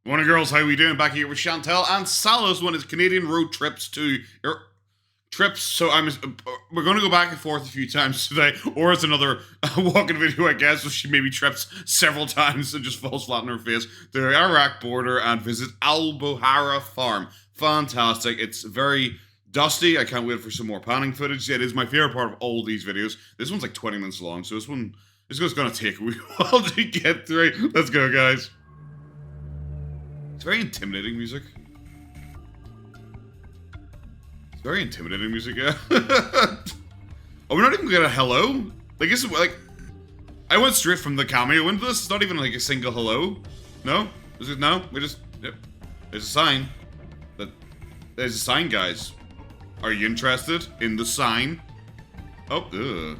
Morning, girls. How we doing? Back here with Chantel and Salah's one is Canadian road trips to trips. So we're going to go back and forth a few times today, or it's another walking video, I guess. So she maybe trips several times and just falls flat on her face. The Iraq border and visit Al Bohara farm. Fantastic. It's very dusty. I can't wait for some more panning footage. It is my favorite part of all these videos. This one's like 20 minutes long, so this is going to take a while to get through. Let's go, guys. It's very intimidating music. It's very intimidating music, yeah. Oh, we're not even gonna get a hello? Like, this is like, I went straight from the cameo into this. It's not even like a single hello. No? Is it no? We just, yep. There's a sign. There's a sign, guys. Are you interested in the sign? Oh, ugh.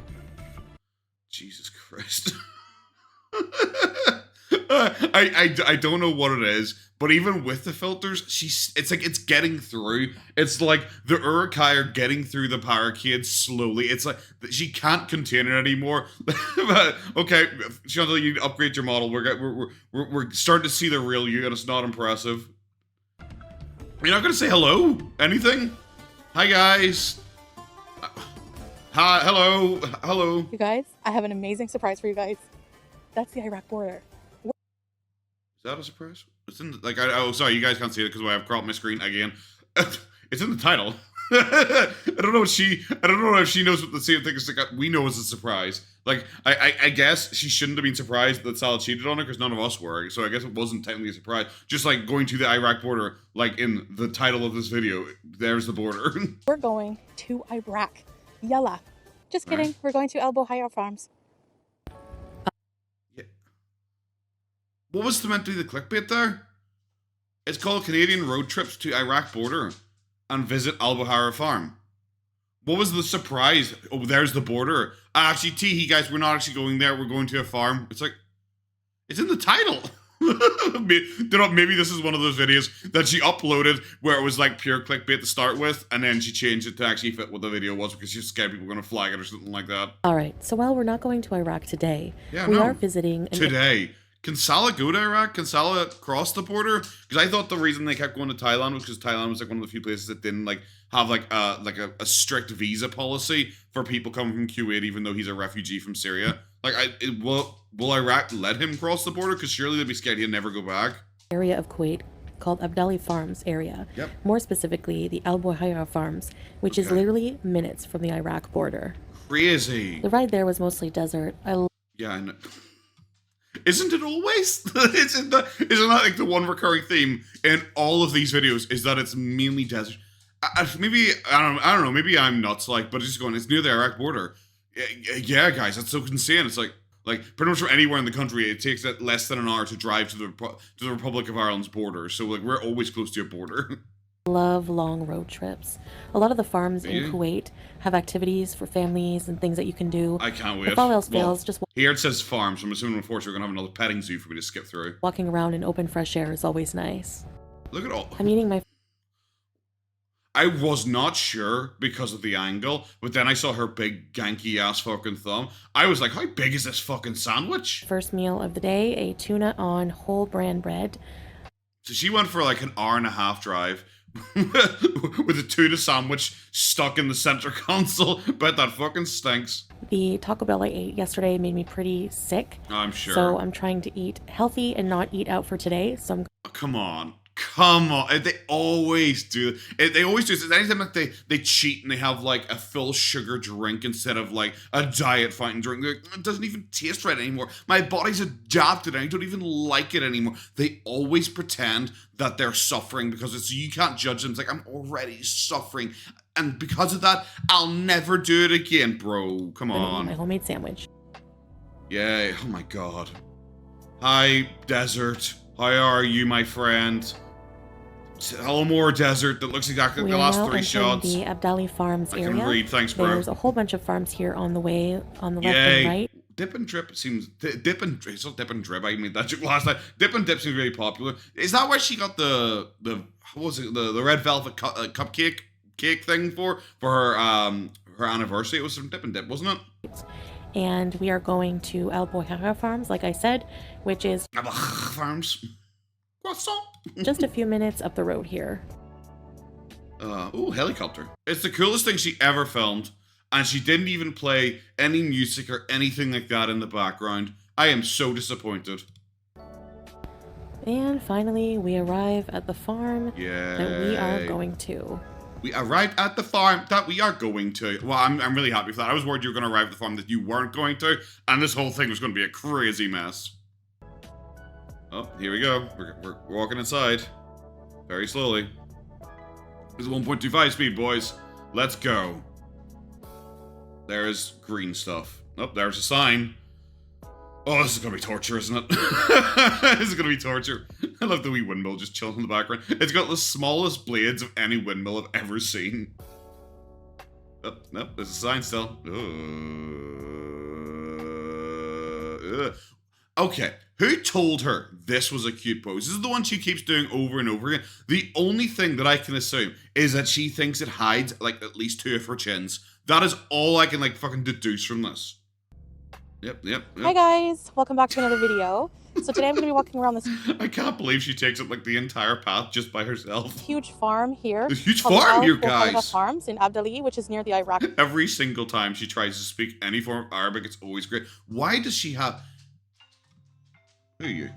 Jesus Christ. I don't know what it is, but even with the filters, it's like it's getting through. It's like the Urukai are getting through the barricade slowly. It's like she can't contain it anymore. Okay, Chantal, you need to upgrade your model. We're starting to see the real you, and it's not impressive. You're not gonna say hello? Anything? Hi, guys. Hi, hello, hello. You guys, I have an amazing surprise for you guys. That's the Iraq border. Is that a surprise? It's in the, like, oh, sorry, you guys can't see it because I have cropped my screen again. It's in the title. I don't know if she knows what the same thing is. Like, we know it's a surprise. Like, I guess she shouldn't have been surprised that Salah cheated on her because none of us were. So I guess it wasn't technically a surprise. Just like going to the Iraq border, like in the title of this video, there's the border. We're going to Iraq. Yalla. Just kidding. Right. We're going to Al Bohara farms. What was meant to be the clickbait there? It's called Canadian Road Trips to Iraq Border and Visit Al Bohara Farm. What was the surprise? Oh, there's the border. Actually, guys, we're not actually going there. We're going to a farm. It's like, it's in the title. Maybe this is one of those videos that she uploaded where it was like pure clickbait to start with, and then she changed it to actually fit what the video was because she's scared people were going to flag it or something like that. All right, so while we're not going to Iraq today, we are visiting... Today. Can Salah go to Iraq? Can Salah cross the border? Because I thought the reason they kept going to Thailand was because Thailand was like one of the few places that didn't like have like a strict visa policy for people coming from Kuwait, even though he's a refugee from Syria. Like, will Iraq let him cross the border? Because surely they'd be scared he'd never go back. Area of Kuwait called Abdali Farms area. Yep. More specifically, the Al Bohara Farms, which is literally minutes from the Iraq border. Crazy. The ride there was mostly desert. Yeah, I know. Isn't it always? Isn't that like the one recurring theme in all of these videos is that it's mainly desert? Maybe, I don't know, maybe I'm nuts, like, but it's near the Iraq border. Yeah, guys, that's so insane. It's like pretty much from anywhere in the country, it takes less than an hour to drive to the Republic of Ireland's border. So, like, we're always close to a border. Love long road trips. A lot of the farms in Kuwait have activities for families and things that you can do. I can't wait. If all else fails, just here it says farms. So I'm assuming unfortunately we're gonna have another petting zoo for me to skip through. Walking around in open fresh air is always nice. Look at all. I'm eating my... I was not sure because of the angle, but then I saw her big ganky ass fucking thumb. I was like, how big is this fucking sandwich? First meal of the day, a tuna on whole bran bread. So she went for like an hour-and-a-half drive with a tuna sandwich stuck in the center console. Bet that fucking stinks. The Taco Bell I ate yesterday made me pretty sick. I'm sure. So I'm trying to eat healthy and not eat out for today. So I'm... Come on. Come on. They always do. They always do this. Anytime that they cheat and they have like a full sugar drink instead of like a diet fighting drink, like, it doesn't even taste right anymore. My body's adapted and I don't even like it anymore. They always pretend that they're suffering because you can't judge them. It's like, I'm already suffering. And because of that, I'll never do it again, bro. Come on. My homemade sandwich. Yay. Oh my God. Hi, desert. How are you, my friend? Hello, more desert that looks exactly like the last three shots. The Abdali Farms area. I can read, thanks, bro. There's a whole bunch of farms here on the way, on the left and right. Dip and drip seems it's not dip and drip. I made that joke last night. Dip and dip seems very popular. Is that where she got the what was it, the red velvet cupcake thing for her anniversary? It was from Dip and Dip, wasn't it? And we are going to Al Bohara Farms, like I said, which is Farms. Croissant. just a few minutes up the road here. Ooh, helicopter. It's the coolest thing she ever filmed, and she didn't even play any music or anything like that in the background. I am so disappointed. And finally, we arrive at the farm that we are going to. We arrived at the farm that we are going to. Well, I'm really happy for that. I was worried you were going to arrive at the farm that you weren't going to, and this whole thing was going to be a crazy mess. Oh, here we go. We're walking inside. Very slowly. This is 1.25 speed, boys. Let's go. There's green stuff. Oh, there's a sign. Oh, this is gonna be torture, isn't it? This is gonna be torture. I love the wee windmill just chilling in the background. It's got the smallest blades of any windmill I've ever seen. Oh, no, there's a sign still. Okay, who told her this was a cute pose? This is the one she keeps doing over and over again. The only thing that I can assume is that she thinks it hides, like, at least 2 of her chins. That is all I can, like, fucking deduce from this. Yep. Hi guys, welcome back to another video. So today I'm going to be walking around this I can't believe she takes up like the entire path just by herself. huge farm here. There's a huge farm here, guys. Farms in Abdali, which is near the Iraq. Every single time she tries to speak any form of Arabic, it's always great. Why does she have... Who are you?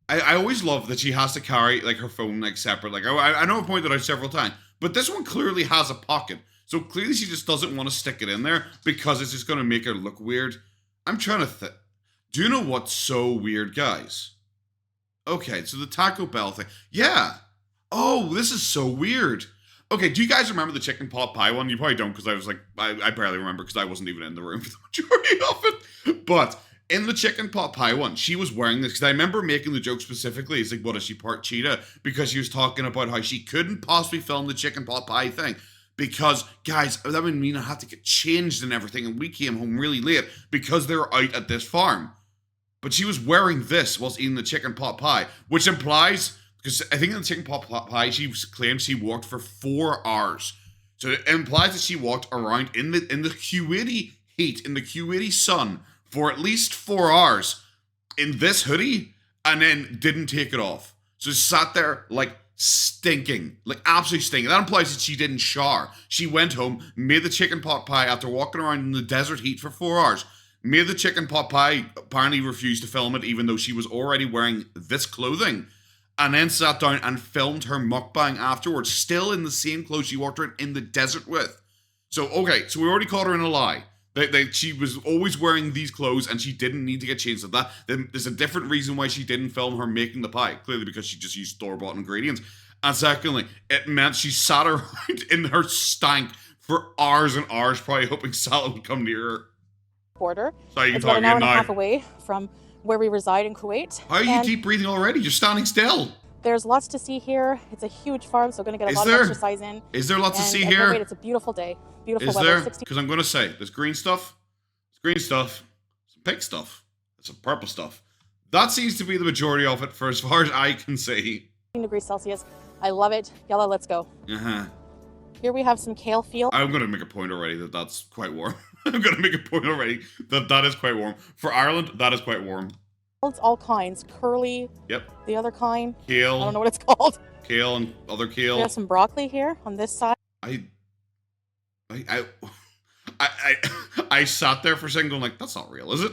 I always love that she has to carry like her phone like separate. Like I know I pointed out several times, but this one clearly has a pocket. So clearly she just doesn't want to stick it in there because it's just going to make her look weird. I'm trying to think. Do you know what's so weird, guys? Okay, so the Taco Bell thing. Yeah. Oh, this is so weird. Okay, do you guys remember the chicken pot pie one? You probably don't because I was like, I barely remember because I wasn't even in the room for the majority of it. But in the chicken pot pie one, she was wearing this because I remember making the joke specifically. It's like, what is she, part cheetah? Because she was talking about how she couldn't possibly film the chicken pot pie thing. Because, guys, that would mean I had to get changed and everything, and we came home really late because they were out at this farm. But she was wearing this whilst eating the chicken pot pie, which implies, because I think in the chicken pot pie, she claims she walked for 4 hours. So it implies that she walked around in the Kuwaiti heat, in the Kuwaiti sun, for at least 4 hours in this hoodie, and then didn't take it off. So she sat there, like, stinking, like absolutely stinking. That implies that she didn't shower. She went home, made the chicken pot pie after walking around in the desert heat for 4 hours. Made the chicken pot pie, apparently refused to film it even though she was already wearing this clothing. And then sat down and filmed her mukbang afterwards, still in the same clothes she walked around in the desert with. So, okay, so we already caught her in a lie. She was always wearing these clothes and she didn't need to get changed to that. Then there's a different reason why she didn't film her making the pie. Clearly because she just used store-bought ingredients. And secondly, it meant she sat around in her stank for hours and hours, probably hoping Salah would come near her. Border. So you can it's talk about an hour again and a now. half away from where we reside in Kuwait. How are you deep breathing already? You're standing still. There's lots to see here. It's a huge farm, so we're going to get a lot of exercise in. Is there lots to see and here? Wait, it's a beautiful day. Beautiful Is weather. there? Because I'm going to say, there's green stuff, some pink stuff, some purple stuff. That seems to be the majority of it for as far as I can see. 16 degrees Celsius. I love it. Yalla, let's go. Here we have some kale field. I'm going to make a point already that that's quite warm. I'm going to make a point already that that is quite warm. For Ireland, that is quite warm. It's all kinds. Curly. Yep. The other kind. Kale. I don't know what it's called. Kale and other kale. We have some broccoli here on this side. I sat there for a second going like, that's not real, is it?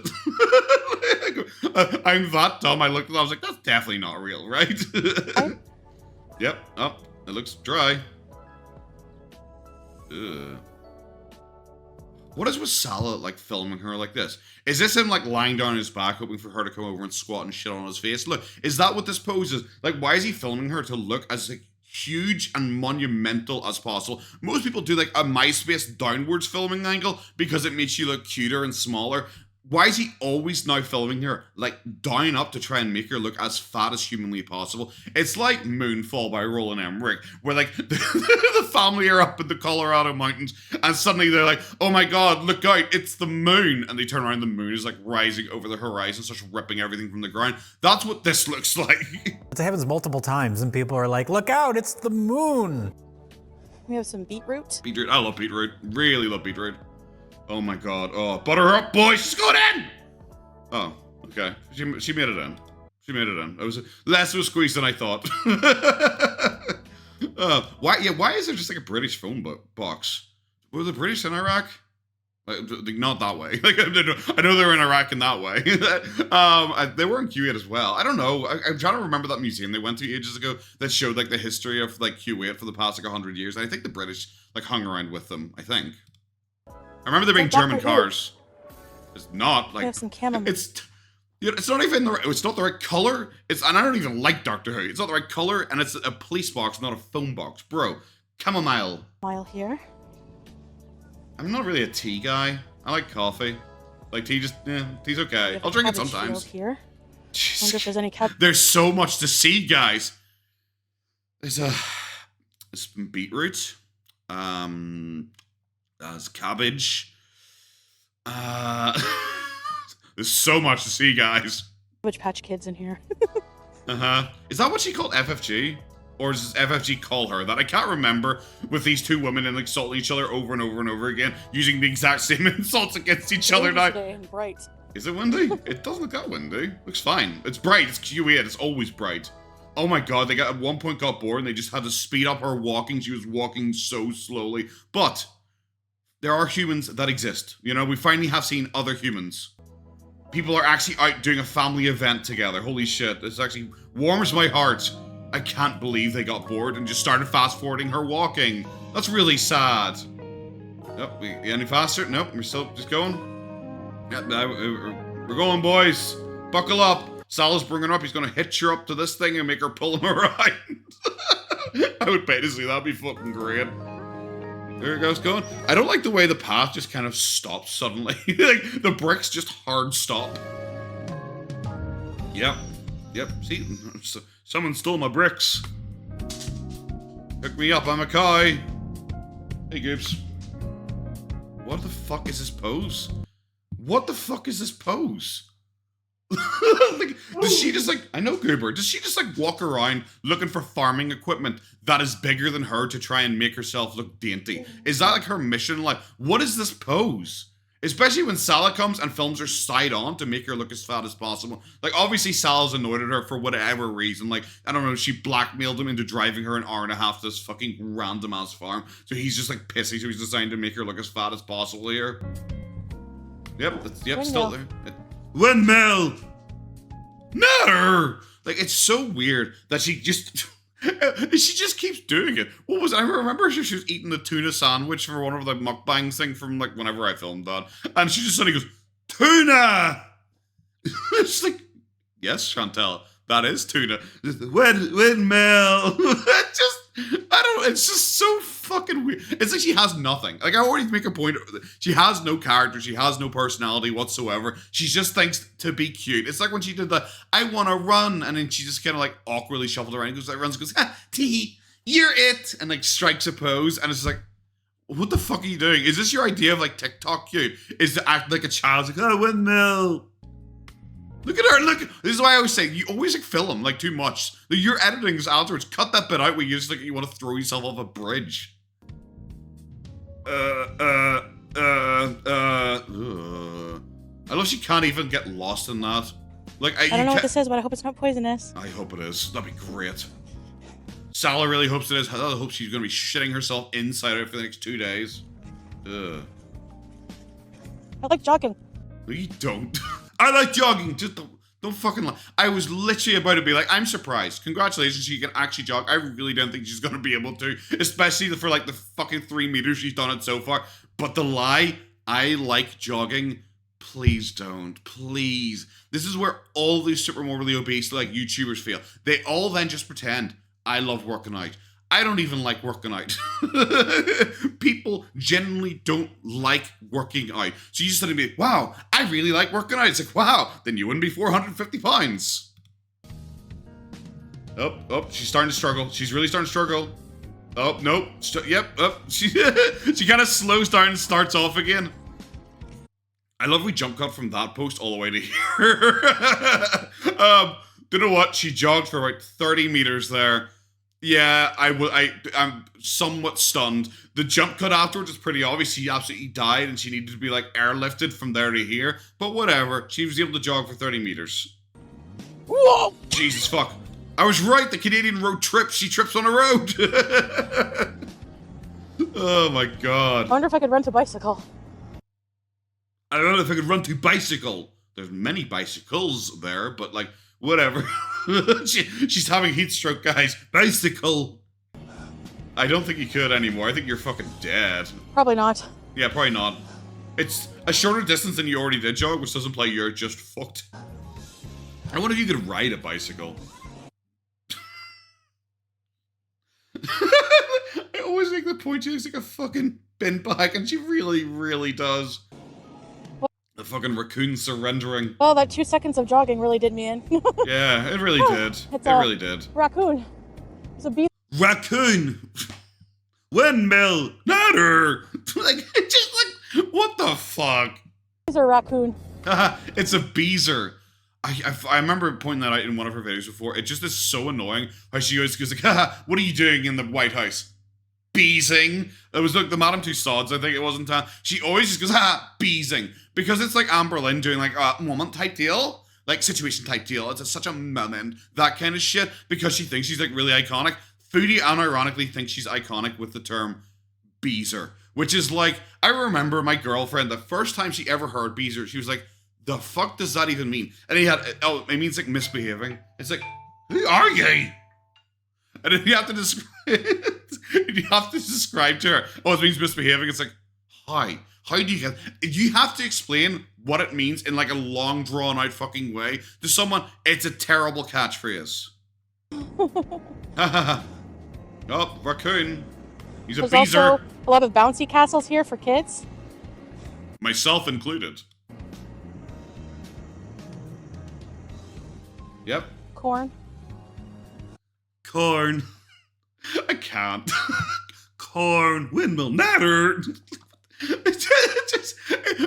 I'm that dumb. I looked at it, I was like, that's definitely not real, right? Yep. Oh, it looks dry. Ugh. What is with Salah, like, filming her like this? Is this him, like, lying down on his back, hoping for her to come over and squat and shit on his face? Look, is that what this pose is? Like, why is he filming her to look as, like, huge and monumental as possible? Most people do, like, a MySpace downwards filming angle because it makes you look cuter and smaller. Why is he always now filming her, like, down up to try and make her look as fat as humanly possible? It's like Moonfall by Roland Emmerich, where, like, the family are up in the Colorado mountains, and suddenly they're like, oh my god, look out, it's the moon! And they turn around, the moon is, like, rising over the horizon, starts ripping everything from the ground. That's what this looks like. It happens multiple times, and people are like, look out, it's the moon! We have some beetroot. Beetroot, I love beetroot. Really love beetroot. Oh my god. Oh, butter her up, boys. She's going in! Oh, okay. She made it in. She made it in. It was less of a squeeze than I thought. Why is there just like a British phone box? Were the British in Iraq? Like, not that way. Like I know they were in Iraq in that way. They were in Kuwait as well. I don't know. I'm trying to remember that museum they went to ages ago that showed like the history of like Kuwait for the past like 100 years. And I think the British like hung around with them. I think. I remember there being German cars. It's not like have some chamomile. It's not even it's not the right color. And I don't even like Doctor Who. It's not the right color, and it's a police box, not a phone box, bro. Chamomile. Mile here. I'm not really a tea guy. I like coffee. Like tea, tea's okay. I'll drink it sometimes. Here. Jeez. Wonder if there's any There's so much to see, guys. There's beetroot. There's cabbage. There's so much to see, guys. Cabbage Patch Kids in here. Is that what she called FFG? Or does FFG call her that? I can't remember with these two women and insulting each other over and over and over again, using the exact same insults against each other now. Bright. Is it windy? It doesn't look that windy. Looks fine. It's bright. It's Q8. It's always bright. Oh my god, they at one point got bored and they just had to speed up her walking. She was walking so slowly. But there are humans that exist. You know, we finally have seen other humans. People are actually out doing a family event together. Holy shit. This actually warms my heart. I can't believe they got bored and just started fast-forwarding her walking. That's really sad. Nope, any faster? Nope, we're still just going. Yep, we're going, boys. Buckle up. Salah's bringing her up. He's going to hitch her up to this thing and make her pull him around. I would pay to see that. That'd be fucking great. There it goes, going. I don't like the way the path just kind of stops suddenly. Like, the bricks just hard stop. Yep. See, someone stole my bricks. Pick me up, I'm a cow. Hey, Goobs. What the fuck is this pose? What the fuck is this pose? Like, does she just like, I know Goober, does she just like walk around looking for farming equipment that is bigger than her to try and make herself look dainty? Is that like her mission? Like, what is this pose? Especially when Salah comes and films her side on to make her look as fat as possible. Like, obviously Salah's annoyed at her for whatever reason. Like, I don't know, she blackmailed him into driving her an hour and a half to this fucking random ass farm. So he's just like pissy, so he's designed to make her look as fat as possible here. Yep, still there. Windmill! No! Like, it's so weird that she just keeps doing it. What was it? I remember she was eating the tuna sandwich for one of the mukbangs thing from like whenever I filmed that. And she just suddenly goes, tuna! It's like, yes, Chantel, that is tuna. Windmill! It's just so fucking weird. It's like she has nothing. Like, I already make a point. She has no character. She has no personality whatsoever. She just thinks to be cute. It's like when she did the, I want to run. And then she just kind of like awkwardly shuffled around and goes, like, runs and goes, tee, you're it. And like strikes a pose. And it's like, what the fuck are you doing? Is this your idea of like TikTok cute? Is to act like a child? Like, oh, windmill. Look at her, look. This is why I always say, you always like film like too much. Your editing is afterwards. Cut that bit out where you just like, you want to throw yourself off a bridge. I love she can't even get lost in that. Like, I don't know what this is, but I hope it's not poisonous. I hope it is. That'd be great. Salah really hopes it is. I hope she's going to be shitting herself inside out for the next 2 days. I like jogging. No, you don't. I like jogging. Just don't fucking lie. I was literally about to be like, I'm surprised. Congratulations, she can actually jog. I really don't think she's going to be able to. Especially for like the fucking 3 meters she's done it so far. But the lie, I like jogging. Please don't. Please. This is where all these super morbidly obese like YouTubers fail. They all then just pretend, I love working out. I don't even like working out. People genuinely don't like working out. So you just suddenly be, wow, I really like working out. It's like, wow, then you wouldn't be 450 pounds. Oh, she's starting to struggle. She's really starting to struggle. Oh, nope. She kind of slows down and starts off again. I love we jump cut from that post all the way to here. You know what? She jogged for about 30 meters there. Yeah, I'm somewhat stunned. The jump cut afterwards is pretty obvious. She absolutely died and she needed to be like airlifted from there to here. But whatever. She was able to jog for 30 meters. Whoa! Jesus fuck. I was right, the Canadian road trips. She trips on a road. Oh my god. I wonder if I could rent a bicycle. I don't know if I could run to bicycle. There's many bicycles there, but like, whatever. She's having heat stroke, guys. Bicycle. I don't think you could anymore. I think you're fucking dead. Probably not. Yeah, probably not. It's a shorter distance than you already did, jog, which doesn't play you're just fucked. I wonder if you could ride a bicycle. I always make the point she looks like a fucking bin bag, and she really, really does. The fucking raccoon surrendering. Oh, that 2 seconds of jogging really did me in. Yeah, it really did. It really did. Raccoon. It's a bee. Raccoon! Windmill! Natter! Like, just like, what the fuck? It's a raccoon. It's a beezer. I remember pointing that out in one of her videos before. It just is so annoying how she always goes like, haha, what are you doing in the White House? Beezing. It was like the Madame Tussauds, I think it was in town. She always just goes, ha, beezing. Because it's like Amber Lynn doing like a moment type deal. Like situation type deal. It's such a moment. That kind of shit. Because she thinks she's like really iconic. Foodie unironically thinks she's iconic with the term beezer. Which is like, I remember my girlfriend, the first time she ever heard beezer, she was like, the fuck does that even mean? And he had, oh, it means like misbehaving. It's like, who are you? And then you have to describe, to her, oh, it means misbehaving. It's like, hi. How do you get, you have to explain what it means in like a long drawn out fucking way to someone. It's a terrible catchphrase. Oh, raccoon. He's a There's beezer. also a lot of bouncy castles here for kids. Myself included. Yep. Corn. Corn. I can't. Corn. Windmill. Natter. It's just,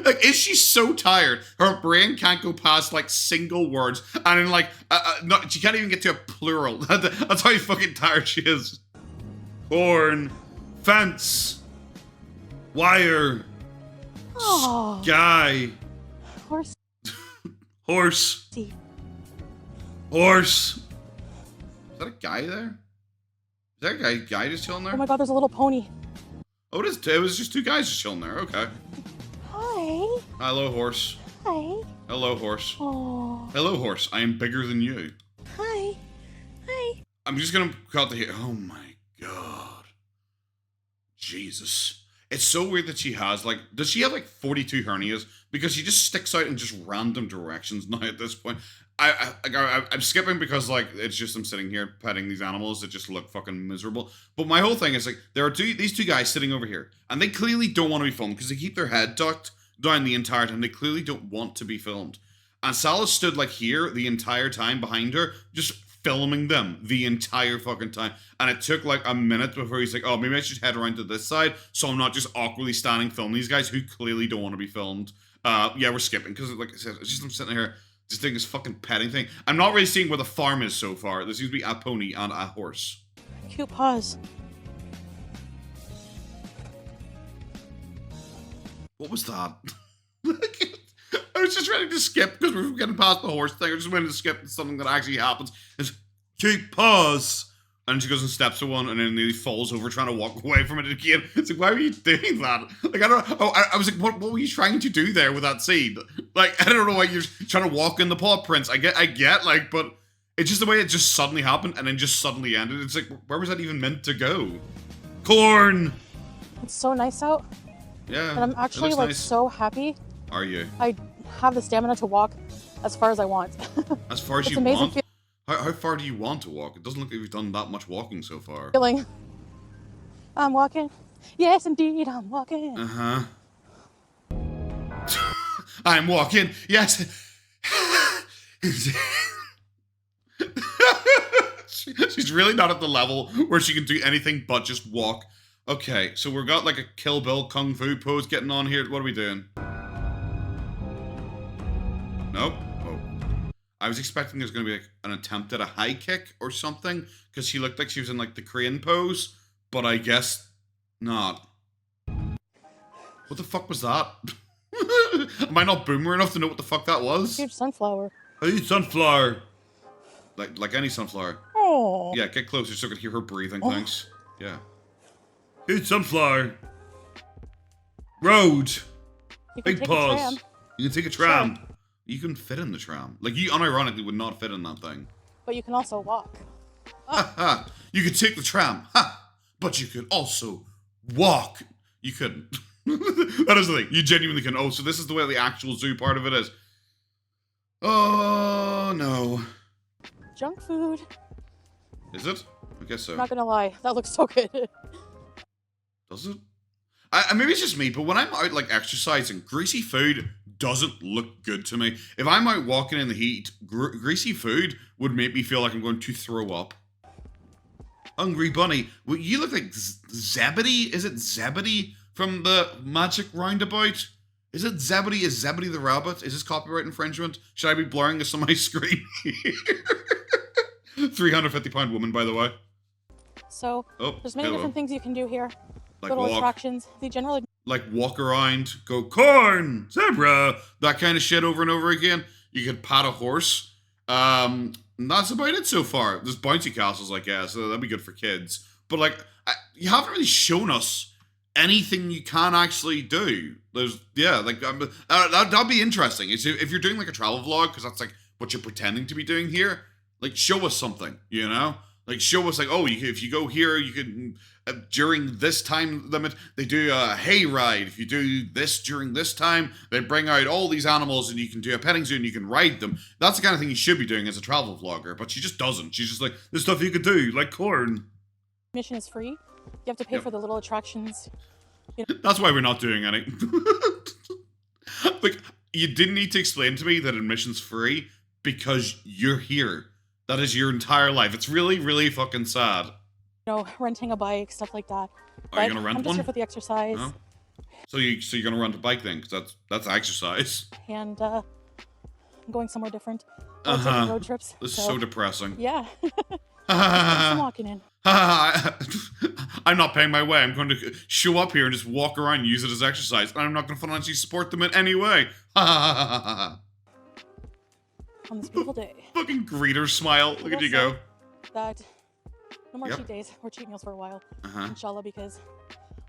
like, is she so tired? Her brain can't go past like single words, and in like, no, she can't even get to a plural. That's how fucking tired she is. Corn. Fence. Wire. Oh. Sky. Horse. Horse. See. Horse. Is that a guy there? Is that a guy just chilling there? Oh my god, there's a little pony. Oh, it was just two guys just chilling there. Okay. Hi. Hello, horse. Hi. Hello, horse. Oh. Hello, horse. I am bigger than you. Hi. Hi. I'm just gonna cut the hair. Oh my god. Jesus. It's so weird that she has, like, does she have like 42 hernias? Because she just sticks out in just random directions now at this point. I'm skipping because, like, it's just I'm sitting here petting these animals that just look fucking miserable. But my whole thing is, like, there are these two guys sitting over here, and they clearly don't want to be filmed because they keep their head ducked down the entire time. They clearly don't want to be filmed. And Salah stood, like, here the entire time behind her, just filming them the entire fucking time. And it took, like, a minute before he's like, oh, maybe I should head around to this side so I'm not just awkwardly standing filming these guys who clearly don't want to be filmed. Yeah, we're skipping because, like I said, it's just I'm sitting here just doing this fucking petting thing. I'm not really seeing where the farm is so far. There seems to be a pony and a horse. Cute paws. What was that? I was just ready to skip because we were getting past the horse thing. I just wanted to skip to something that actually happens. It's cute paws. And she goes and steps to one and then he falls over trying to walk away from it again. It's like, why were you doing that? Like, I don't know. Oh, I was like, what were you trying to do there with that scene? Like, I don't know why you're trying to walk in the paw prints. I get, like, but it's just the way it just suddenly happened and then just suddenly ended. It's like, where was that even meant to go? Corn! It's so nice out. Yeah. And I'm actually, like, nice. so happy. Are you? I have the stamina to walk as far as I want. As far as It's you amazing want? How far do you want to walk? It doesn't look like you've done that much walking so far. Feeling. I'm walking. Yes, indeed, I'm walking. Uh-huh. I'm walking. Yes. She's really not at the level where she can do anything but just walk. Okay, so we've got like a Kill Bill Kung Fu pose getting on here. What are we doing? Nope. Oh. I was expecting there's going to be like an attempt at a high kick or something because she looked like she was in like the crane pose, but I guess not. What the fuck was that? Am I not boomer enough to know what the fuck that was? Huge sunflower. Hey, sunflower. Like any sunflower. Oh. Yeah, get closer so I can hear her breathing, thanks. Yeah. Hey, sunflower. Road. You can Big take paws. a tram. You can take a tram. You can fit in the tram. Like, you unironically would not fit in that thing. But you can also walk. Ha ha! You could take the tram. Ha! But you could also walk. You couldn't. That is the thing. You genuinely can. Oh, so this is the way the actual zoo part of it is. Oh, no. Junk food. Is it? I guess so. I'm not gonna lie, that looks so good. Does it? Maybe it's just me, but when I'm out, like, exercising, greasy food doesn't look good to me. If I'm out walking in the heat, greasy food would make me feel like I'm going to throw up. Hungry Bunny. Well, you look like Zebedee? Is it Zebedee from the Magic Roundabout? Is it Zebedee? Is Zebedee the rabbit? Is this copyright infringement? Should I be blurring this on my screen? 350-pound woman, by the way. So, there's many different things you can do here. Like little walk. attractions. The general... Like walk around, go corn, zebra, that kind of shit over and over again. You could pat a horse. And that's about it so far. There's bouncy castles, I guess, so that'd be good for kids. But like, you haven't really shown us anything you can actually do. There's, yeah, like, that'd be interesting. If you're doing like a travel vlog, because that's like what you're pretending to be doing here, like show us something, you know? Like show us like, oh, if you go here, you can, during this time limit, they do a hay ride. If you do this during this time, they bring out all these animals and you can do a petting zoo and you can ride them. That's the kind of thing you should be doing as a travel vlogger, but she just doesn't. She's just like, there's stuff you could do, like corn. Admission is free. You have to pay for the little attractions. You know. That's why we're not doing any. Like, you didn't need to explain to me that admission's free because you're here. That is your entire life. It's really, really fucking sad. You know, renting a bike, stuff like that. Are you gonna rent I'm just one? here for the exercise. No? So you're gonna rent a bike then? Because that's exercise. And I'm going somewhere different. Taking road trips. This is so depressing. Yeah. I'm walking in. I'm not paying my way. I'm going to show up here and just walk around and use it as exercise. And I'm not going to financially support them in any way. On this beautiful day. Fucking greeter smile. Look at you go. That no more cheat days or cheat meals for a while. Inshallah, because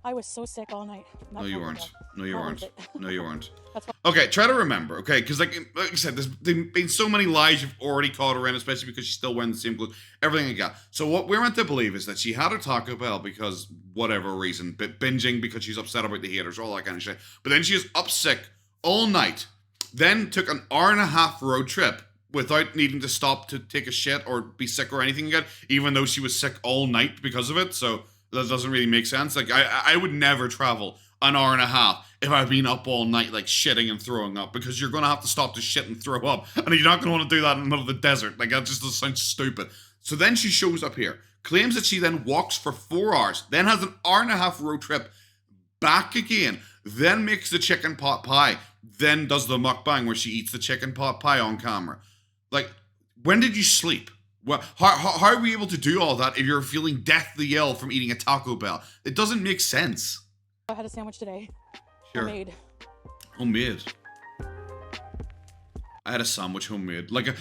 I was so sick all night. No, you weren't. No, you weren't. No, you weren't. That's why. Okay, try to remember, okay? Because like I said, there's been so many lies you've already caught her in, especially because she's still wearing the same clothes, everything like that. So what we're meant to believe is that she had her Taco Bell because whatever reason, binging because she's upset about the haters, all that kind of shit. But then she was up sick all night, then took an hour-and-a-half road trip without needing to stop to take a shit or be sick or anything again, even though she was sick all night because of it. So that doesn't really make sense. Like, I would never travel an hour and a half if I've been up all night, like, shitting and throwing up, because you're going to have to stop to shit and throw up, and you're not going to want to do that in the middle of the desert. Like, that just does sound stupid. So then she shows up here, claims that she then walks for 4 hours, then has an hour-and-a-half road trip back again, then makes the chicken pot pie, then does the mukbang where she eats the chicken pot pie on camera. Like, when did you sleep? Well, how are we able to do all that if you're feeling deathly ill from eating a Taco Bell? It doesn't make sense. I had a sandwich today. Sure. Homemade. Homemade. I had a sandwich homemade. Like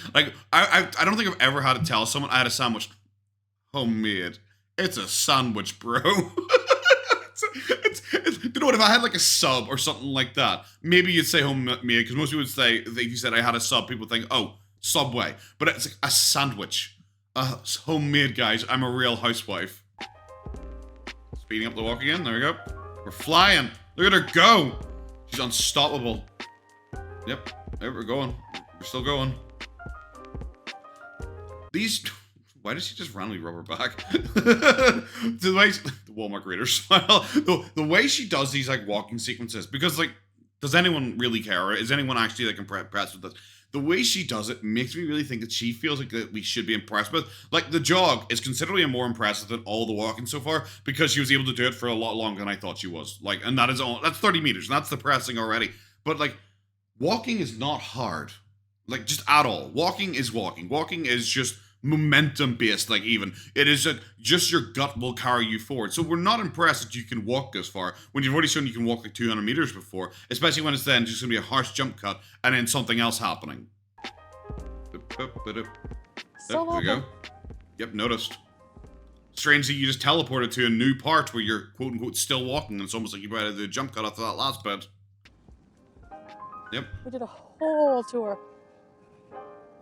I don't think I've ever had to tell someone I had a sandwich homemade. It's a sandwich, bro. You know what? If I had like a sub or something like that, maybe you'd say homemade, because most people would say, if you said I had a sub, people think, oh, Subway. But it's like a sandwich. It's homemade, guys. I'm a real housewife. Speeding up the walk again. There we go. We're flying. Look at her go. She's unstoppable. Yep. There we're going. We're still going. These... Why does she just randomly rub her back? The way... The Walmart grader smile. The way she does these, like, walking sequences. Because, like, does anyone really care? Is anyone actually, like, impressed with this? The way she does it makes me really think that she feels like that we should be impressed with. Like, the jog is considerably more impressive than all the walking so far, because she was able to do it for a lot longer than I thought she was. Like, and that's 30 meters, and that's depressing already. But, like, walking is not hard. Like, just at all. Walking is walking. Walking is just momentum based, like, even. It is just your gut will carry you forward. So we're not impressed that you can walk this far when you've already shown you can walk like 200 meters before, especially when it's then just going to be a harsh jump cut and then something else happening. So there we go. welcome. Yep, noticed. Strangely, you just teleported to a new part where you're quote-unquote still walking, and it's almost like you better do a jump cut off that last bit. Yep. We did a whole tour.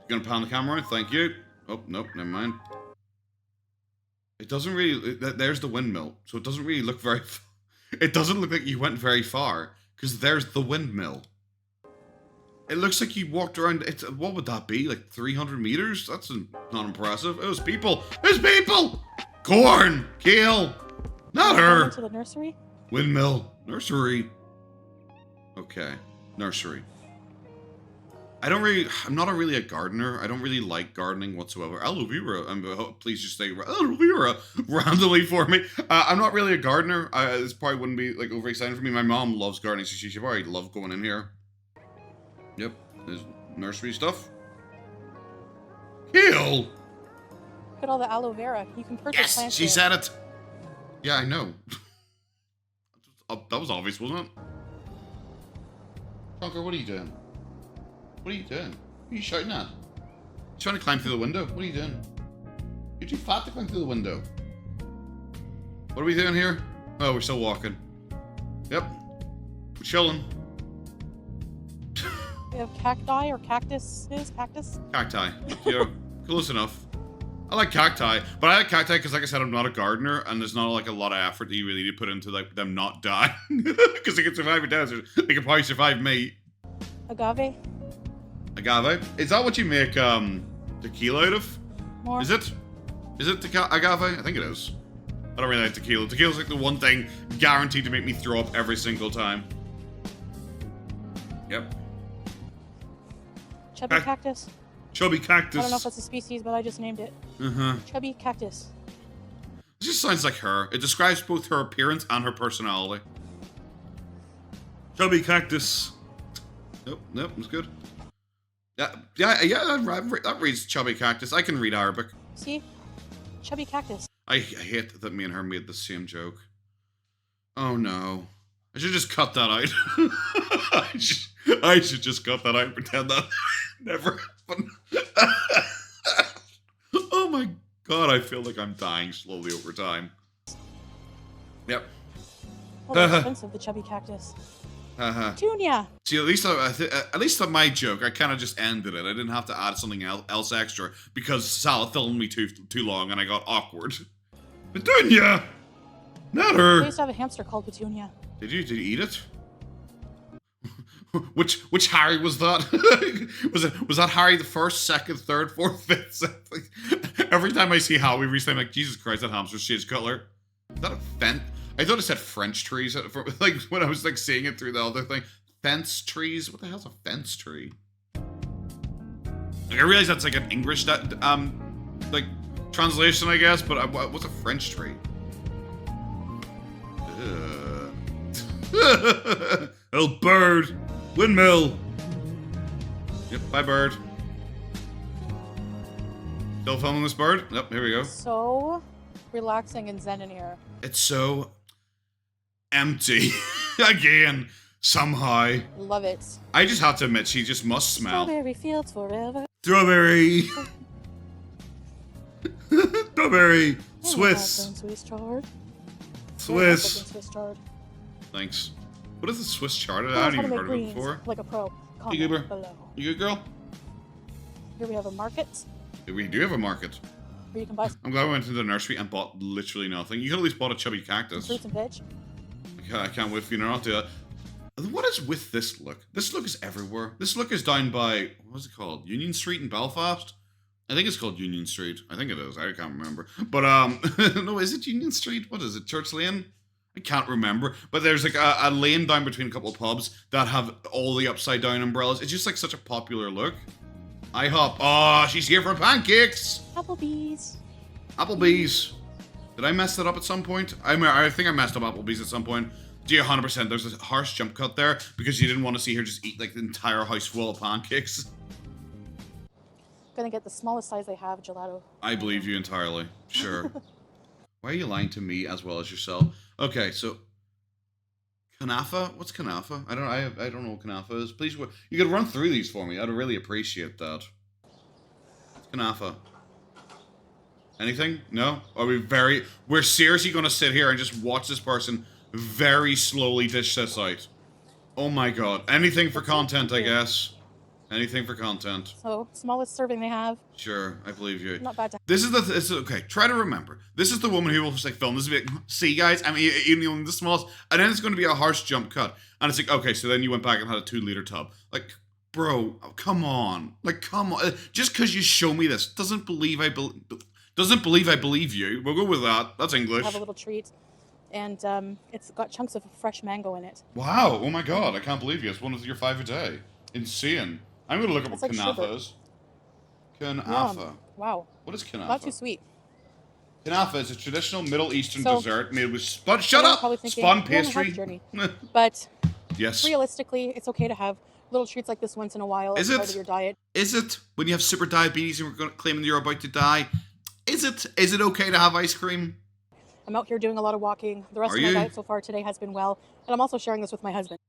You gonna pan the camera? Thank you. Oh, nope, never mind. It doesn't really... There's the windmill, so it doesn't really look very... It doesn't look like you went very far, because there's the windmill. It looks like you walked around... What would that be? Like 300 meters? That's not impressive. It was people! There's people! Corn! Kale! Not her! To the nursery? Windmill. Nursery. Okay. Nursery. I'm not really a gardener. I don't really like gardening whatsoever. Aloe vera. Please just say aloe vera randomly for me. I'm not really a gardener. This probably wouldn't be like over exciting for me. My mom loves gardening, so she should probably love going in here. Yep. There's nursery stuff. Kale! Look at all the aloe vera. You can purchase Yes! plants She here. said it! Yeah, I know. That was obvious, wasn't it? Conker, what are you doing? What are you doing? What are you shouting at? You trying to climb through the window? What are you doing? You're too fat to climb through the window. What are we doing here? Oh, we're still walking. Yep. We're chilling. We have cacti or cactuses. Cactus? Cacti. Yeah, close enough. I like cacti, but I like cacti because, like I said, I'm not a gardener, and there's not like a lot of effort that you really need to put into like them not dying, because they can survive a desert. They can probably survive me. Agave? Agave? Is that what you make tequila out of? More? Is it? Is it agave? I think it is. I don't really like tequila. Tequila's like the one thing guaranteed to make me throw up every single time. Yep. Chubby cactus? Chubby cactus. I don't know if that's a species, but I just named it. Chubby cactus. It just sounds like her. It describes both her appearance and her personality. Chubby cactus. Nope, that's good. Yeah, that reads chubby cactus. I can read Arabic. See? Chubby cactus. I hate that me and her made the same joke. Oh no. I should just cut that out. I should just cut that out and pretend that never happened. Oh my god, I feel like I'm dying slowly over time. Yep. Well, that's expensive, the chubby cactus. Petunia. See, at least on my joke, I kind of just ended it. I didn't have to add something else extra because Salah filmed me too long and I got awkward. Petunia! Not her! I used to have a hamster called Petunia. Did you eat it? Which Harry was that? was that Harry the first, second, third, fourth, fifth, sixth? Every time I see Howie recently, I'm like, Jesus Christ, that hamster's shades color. Is that a fence? I thought it said French trees, like when I was like seeing it through the other thing. Fence trees? What the hell's a fence tree? Like I realize that's like an English like translation, I guess, but what's a French tree? Oh, bird! Windmill! Yep, bye, bird. Still filming this bird? Yep, here we go. So relaxing and zen in here. It's so empty. Again, somehow. Love it. I just have to admit, she just must smell. Strawberry fields forever. Strawberry! Strawberry! Swiss! Swiss chard. Swiss! Swiss chard. Thanks. What is the Swiss chard? I How haven't to even make heard of it greens before. like a pro. You good, Comment bro? below. You good, girl? Here we have a market We do have a market. where you can buy I'm glad we went to the nursery and bought literally nothing. You could at least bought a chubby cactus. fruits and veg. I can't wait for you to not do that. What is with this look? This look is everywhere. This look is down by, what's it called? Union Street in Belfast? I think it's called Union Street. I think it is. I can't remember. But, no, is it Union Street? What is it? Church Lane? I can't remember. But there's like a lane down between a couple of pubs that have all the upside down umbrellas. It's just like such a popular look. IHOP. Oh, she's here for pancakes. Applebee's. Applebee's. Did I mess that up at some point? I think I messed up Applebee's at some point. Gee, 100%. There's a harsh jump cut there because you didn't want to see her just eat like the entire house full of pancakes. Gonna get the smallest size they have, gelato. I believe you entirely. Sure. Why are you lying to me as well as yourself? Okay, so Kanafa? What's Kanafa? I don't know what Kanafa is. Please, you could run through these for me. I'd really appreciate that. What's Kanafa? Anything? No? Are we we're seriously gonna sit here and just watch this person very slowly dish this out? Oh my god. Anything for content, I guess. Anything for content. So, smallest serving they have. Sure, I believe you. Not bad to This is okay, try to remember. This is the woman who will just like film this bit. See guys, I'm eating the smallest, and then it's gonna be a harsh jump cut. And it's like, okay, so then you went back and had a 2-liter tub. Like, bro, come on. Like, come on. Just because you show me this doesn't believe I believe you. We'll go with that. That's English. have a little treat. And it's got chunks of fresh mango in it. Wow. Oh my god. I can't believe you. It's one of your 5 a day. Insane. I'm going to look up what like kanafa sugar. is. Kanafa. Yum. Wow. What is kanafa? Not too sweet. Kanafa is a traditional Middle Eastern So, dessert made with spun Thinking, spun "You're on a health pastry. journey." But Yes. realistically, it's okay to have little treats like this once in a while as part of your diet. Is it when you have super diabetes and we're claiming you're about to die? Is it okay to have ice cream? I'm out here doing a lot of walking. The rest Are of my you? diet so far today has been well. And I'm also sharing this with my husband.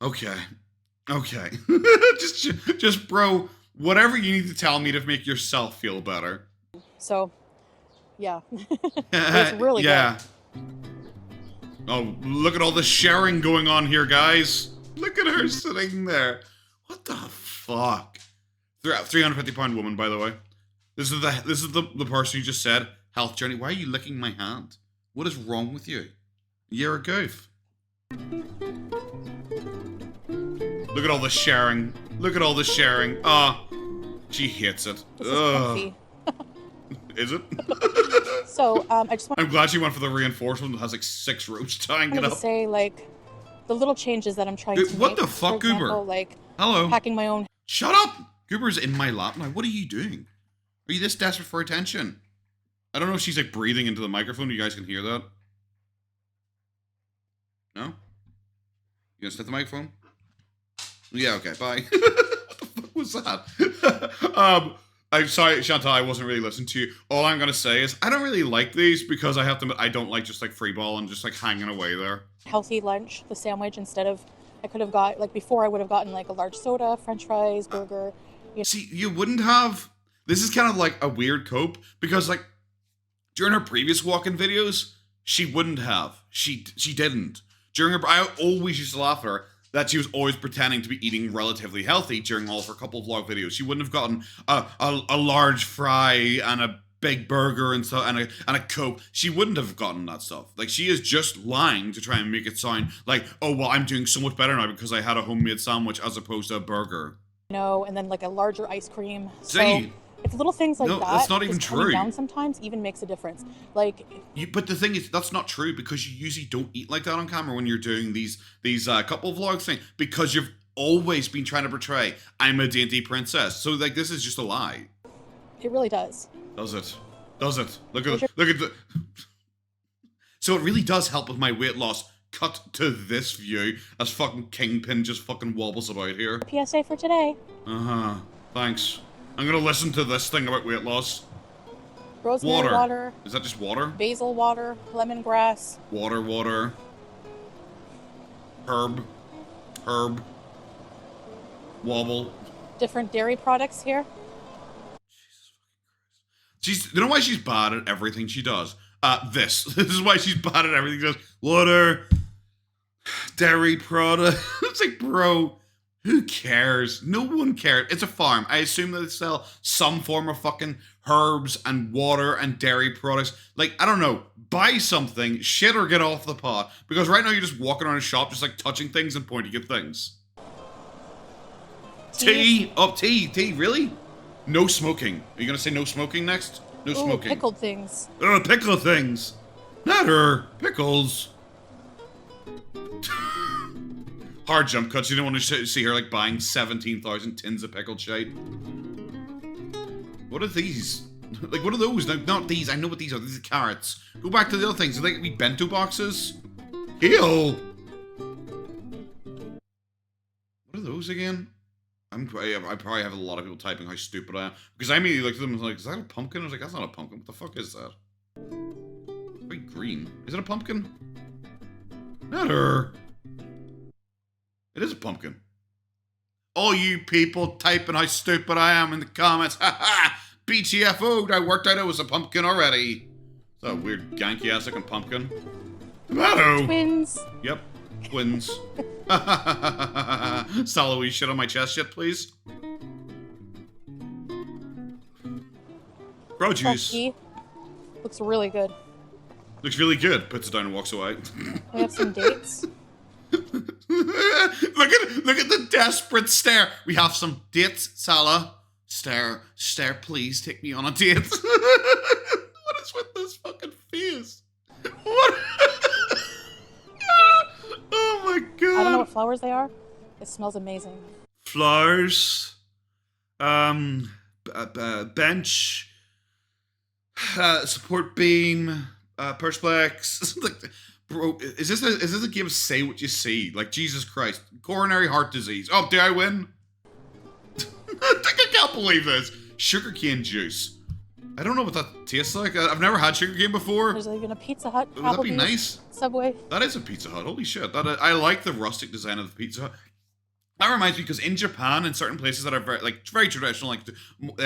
Okay. just bro, whatever you need to tell me to make yourself feel better. So, yeah. It's really yeah. Oh, look at all the sharing going on here, guys. Look at her sitting there. What the fuck? 350-pound woman, by the way. This is the person who just said health journey. Why are you licking my hand? What is wrong with you? You're a goof. Look at all the sharing. Look at all the sharing. Ah, she hates it. This is comfy. Is it? So, I just I'm glad she went for the reinforcement that has like 6 ropes tying it wanted up. to say, like, the little changes that I'm trying to make. What the fuck, For example, Goober? like, Hello. packing my own. Shut up! Goober's in my lap now. What are you doing? Are you this desperate for attention? I don't know if she's like breathing into the microphone. You guys can hear that. No? You gonna set the microphone? Yeah, okay, bye. What the fuck was that? I'm sorry, Chantal, I wasn't really listening to you. All I'm gonna say is I don't really like these because I have to admit I don't like just like free ball and just like hanging away there. Healthy lunch, the sandwich, instead of, I could have got, like before I would have gotten like a large soda, french fries, burger. See, you wouldn't have. This is kind of like a weird cope because like during her previous walk-in videos, she wouldn't have. She didn't. During her, I always used to laugh at her that she was always pretending to be eating relatively healthy during all of her couple vlog videos. She wouldn't have gotten a large fry and a big burger and so and a Coke. She wouldn't have gotten that stuff. Like she is just lying to try and make it sound like, oh well, I'm doing so much better now because I had a homemade sandwich as opposed to a burger. And then like a larger ice cream. See? So it's little things like No, that. that's not even just coming true. down sometimes even makes a difference. Like, But the thing is, that's not true because you usually don't eat like that on camera when you're doing these couple vlogs thing because you've always been trying to portray I'm a dainty princess. So like this is just a lie. it really does. Does it? Does it? Look at the. So it really does help with my weight loss. Cut to this view as fucking Kingpin just fucking wobbles about here. PSA for today. Uh-huh. Thanks. I'm gonna listen to this thing about weight loss. Rosemary water. Is that just water? Basil water, lemongrass. Water. Herb. Wobble. Different dairy products here. You know why she's bad at everything she does? This is why she's bad at everything she does. Water, dairy product. It's like, bro, who cares? No one cares. It's a farm. I assume that they sell some form of fucking herbs and water and dairy products. Like, I don't know. Buy something, shit or get off the pot. Because right now you're just walking around a shop just like touching things and pointing at things. Tea, really? No smoking. Are you gonna say no smoking next? No smoking. Pickled things. Pickle things. Not her. Pickles. Hard jump cuts. You don't want to see her like buying 17,000 tins of pickled shite. What are these? Like, what are those? No, not these. I know what these are. These are carrots. Go back to the other things. Are they be bento boxes? Heal. What are those again? I probably have a lot of people typing how stupid I am. Because I immediately looked at them and was like, is that a pumpkin? I was like, that's not a pumpkin. What the fuck is that? It's very green. Is it a pumpkin? Not her. It is a pumpkin. All you people typing how stupid I am in the comments. Ha ha! BTFO'd, I worked out I was a pumpkin already. Is that a weird ganky ass looking pumpkin? Tomato! Twins. Yep, twins. Salah, will you shit on my chest yet, please? Produce. Turkey. Looks really good. Looks really good. Puts it down and walks away. We have some dates. look at the desperate stare. We have some dates, Salah. Stare, please take me on a date. What is with this fucking face? What? Oh my god. I don't know what flowers they are. It smells amazing. Flowers. Bench. Support beam. Perspex. Bro, is this a game of say what you see? Like, Jesus Christ. Coronary heart disease. Oh, did I win? I can't believe this. Sugarcane juice. I don't know what that tastes like. I've never had sugarcane before. There's even a Pizza Hut. Would that be nice? Subway. That is a Pizza Hut. Holy shit. I like the rustic design of the Pizza Hut. That reminds me, because in Japan, in certain places that are very traditional, like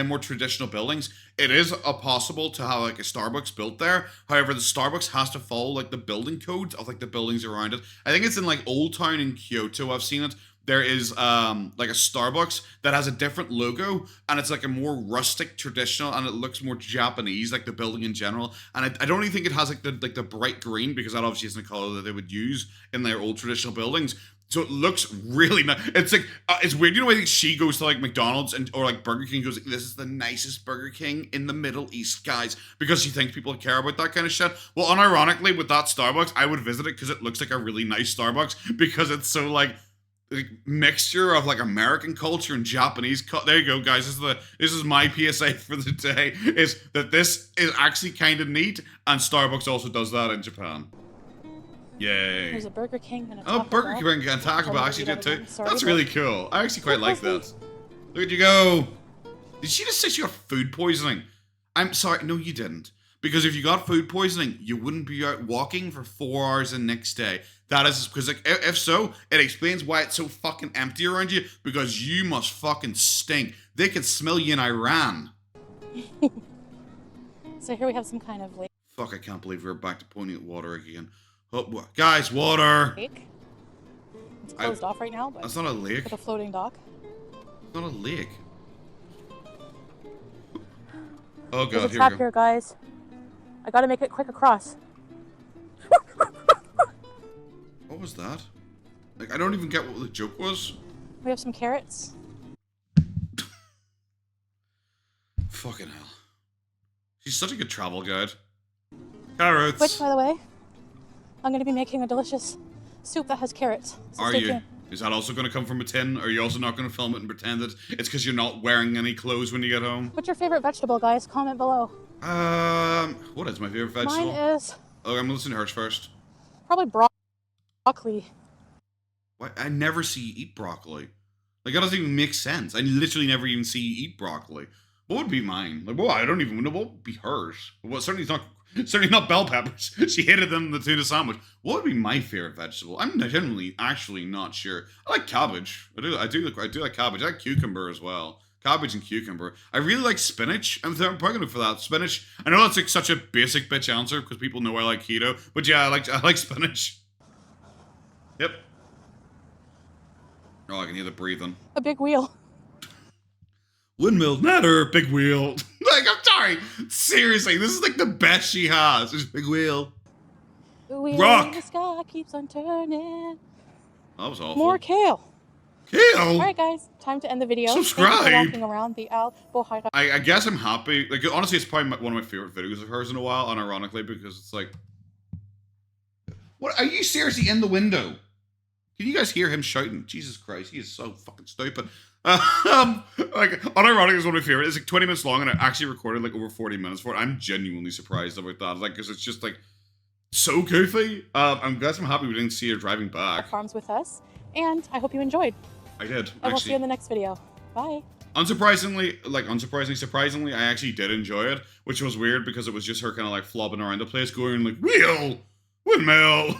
more traditional buildings, it is possible to have like a Starbucks built there. However, the Starbucks has to follow like the building codes of like the buildings around it. I think it's in like Old Town in Kyoto. I've seen it. There is like a Starbucks that has a different logo, and it's like a more rustic, traditional, and it looks more Japanese, like the building in general. And I don't even think it has like the bright green, because that obviously isn't a color that they would use in their old traditional buildings. So it looks really nice. It's like it's weird. You know, I think she goes to like McDonald's or like Burger King, goes, "This is the nicest Burger King in the Middle East, guys," because she thinks people care about that kind of shit. Well, unironically, with that Starbucks, I would visit it because it looks like a really nice Starbucks, because it's so like mixture of like American culture and Japanese. There you go, guys. This is my PSA for the day. Is that this is actually kind of neat, and Starbucks also does that in Japan. Yay. There's a Burger King and a Taco Bell. Burger King and Taco Bell actually did too. Sorry, That's really cool. I actually quite like that. Look at you go. Did she just say she got food poisoning? I'm sorry. No, you didn't. Because if you got food poisoning, you wouldn't be out walking for 4 hours the next day. That is because, like, if so, it explains why it's so fucking empty around you. Because you must fucking stink. They can smell you in Iran. So here we have some kind of lake. Fuck! I can't believe we're back to pointing at water again. Oh, guys, water. Lake. It's closed off right now, but that's not a lake. With a floating dock. It's not a lake. Oh god, There's a here trap we go. here, guys. I gotta make it quick across. What was that? Like, I don't even get what the joke was. We have some carrots. Fucking hell. She's such a good travel guide. Carrots. Which, by the way, I'm gonna be making a delicious soup that has carrots. So Are stay you? tuned. Is that also going to come from a tin? Or are you also not going to film it and pretend that it's because you're not wearing any clothes when you get home? What's your favorite vegetable, guys? Comment below. What is my favorite vegetable? Mine is... Oh, I'm listening to hers first. probably broccoli. Why? I never see you eat broccoli. Like, that doesn't even make sense. I literally never even see you eat broccoli. What would be mine? Like, well, I don't even know. What would be hers? Well, certainly not bell peppers. She hated them in the tuna sandwich. What would be my favorite vegetable? I'm genuinely actually not sure. I like cabbage. I do like cabbage. I like cucumber as well. Cabbage and cucumber. I really like spinach. I'm probably gonna look for that. Spinach. I know that's like such a basic bitch answer because people know I like keto. But yeah, I like spinach. Yep. Oh, I can hear the breathing. A big wheel. Windmill, matter, big wheel. Like, I'm sorry. Seriously, this is like the best she has. It's big wheel. The wheel Rock. in the sky keeps on turning. That was awful. More kale. Kale? Alright guys, time to end the video. Subscribe. Thank you for walking around the Al-Buhaira. I guess I'm happy. Like, honestly, it's probably one of my favorite videos of hers in a while, unironically, because it's like... What? Are you seriously in the window? Can you guys hear him shouting? Jesus Christ, he is so fucking stupid. Like, unironically, it's one of my favorite. It's like 20 minutes long, and I actually recorded like over 40 minutes for it. I'm genuinely surprised about that, like, because it's just like so goofy. I guess I'm happy we didn't see her driving back. Farms with us, and I hope you enjoyed. I did. And we'll see you in the next video. Bye. Surprisingly, I actually did enjoy it, which was weird because it was just her kind of like flopping around the place, going like, wheel, windmill.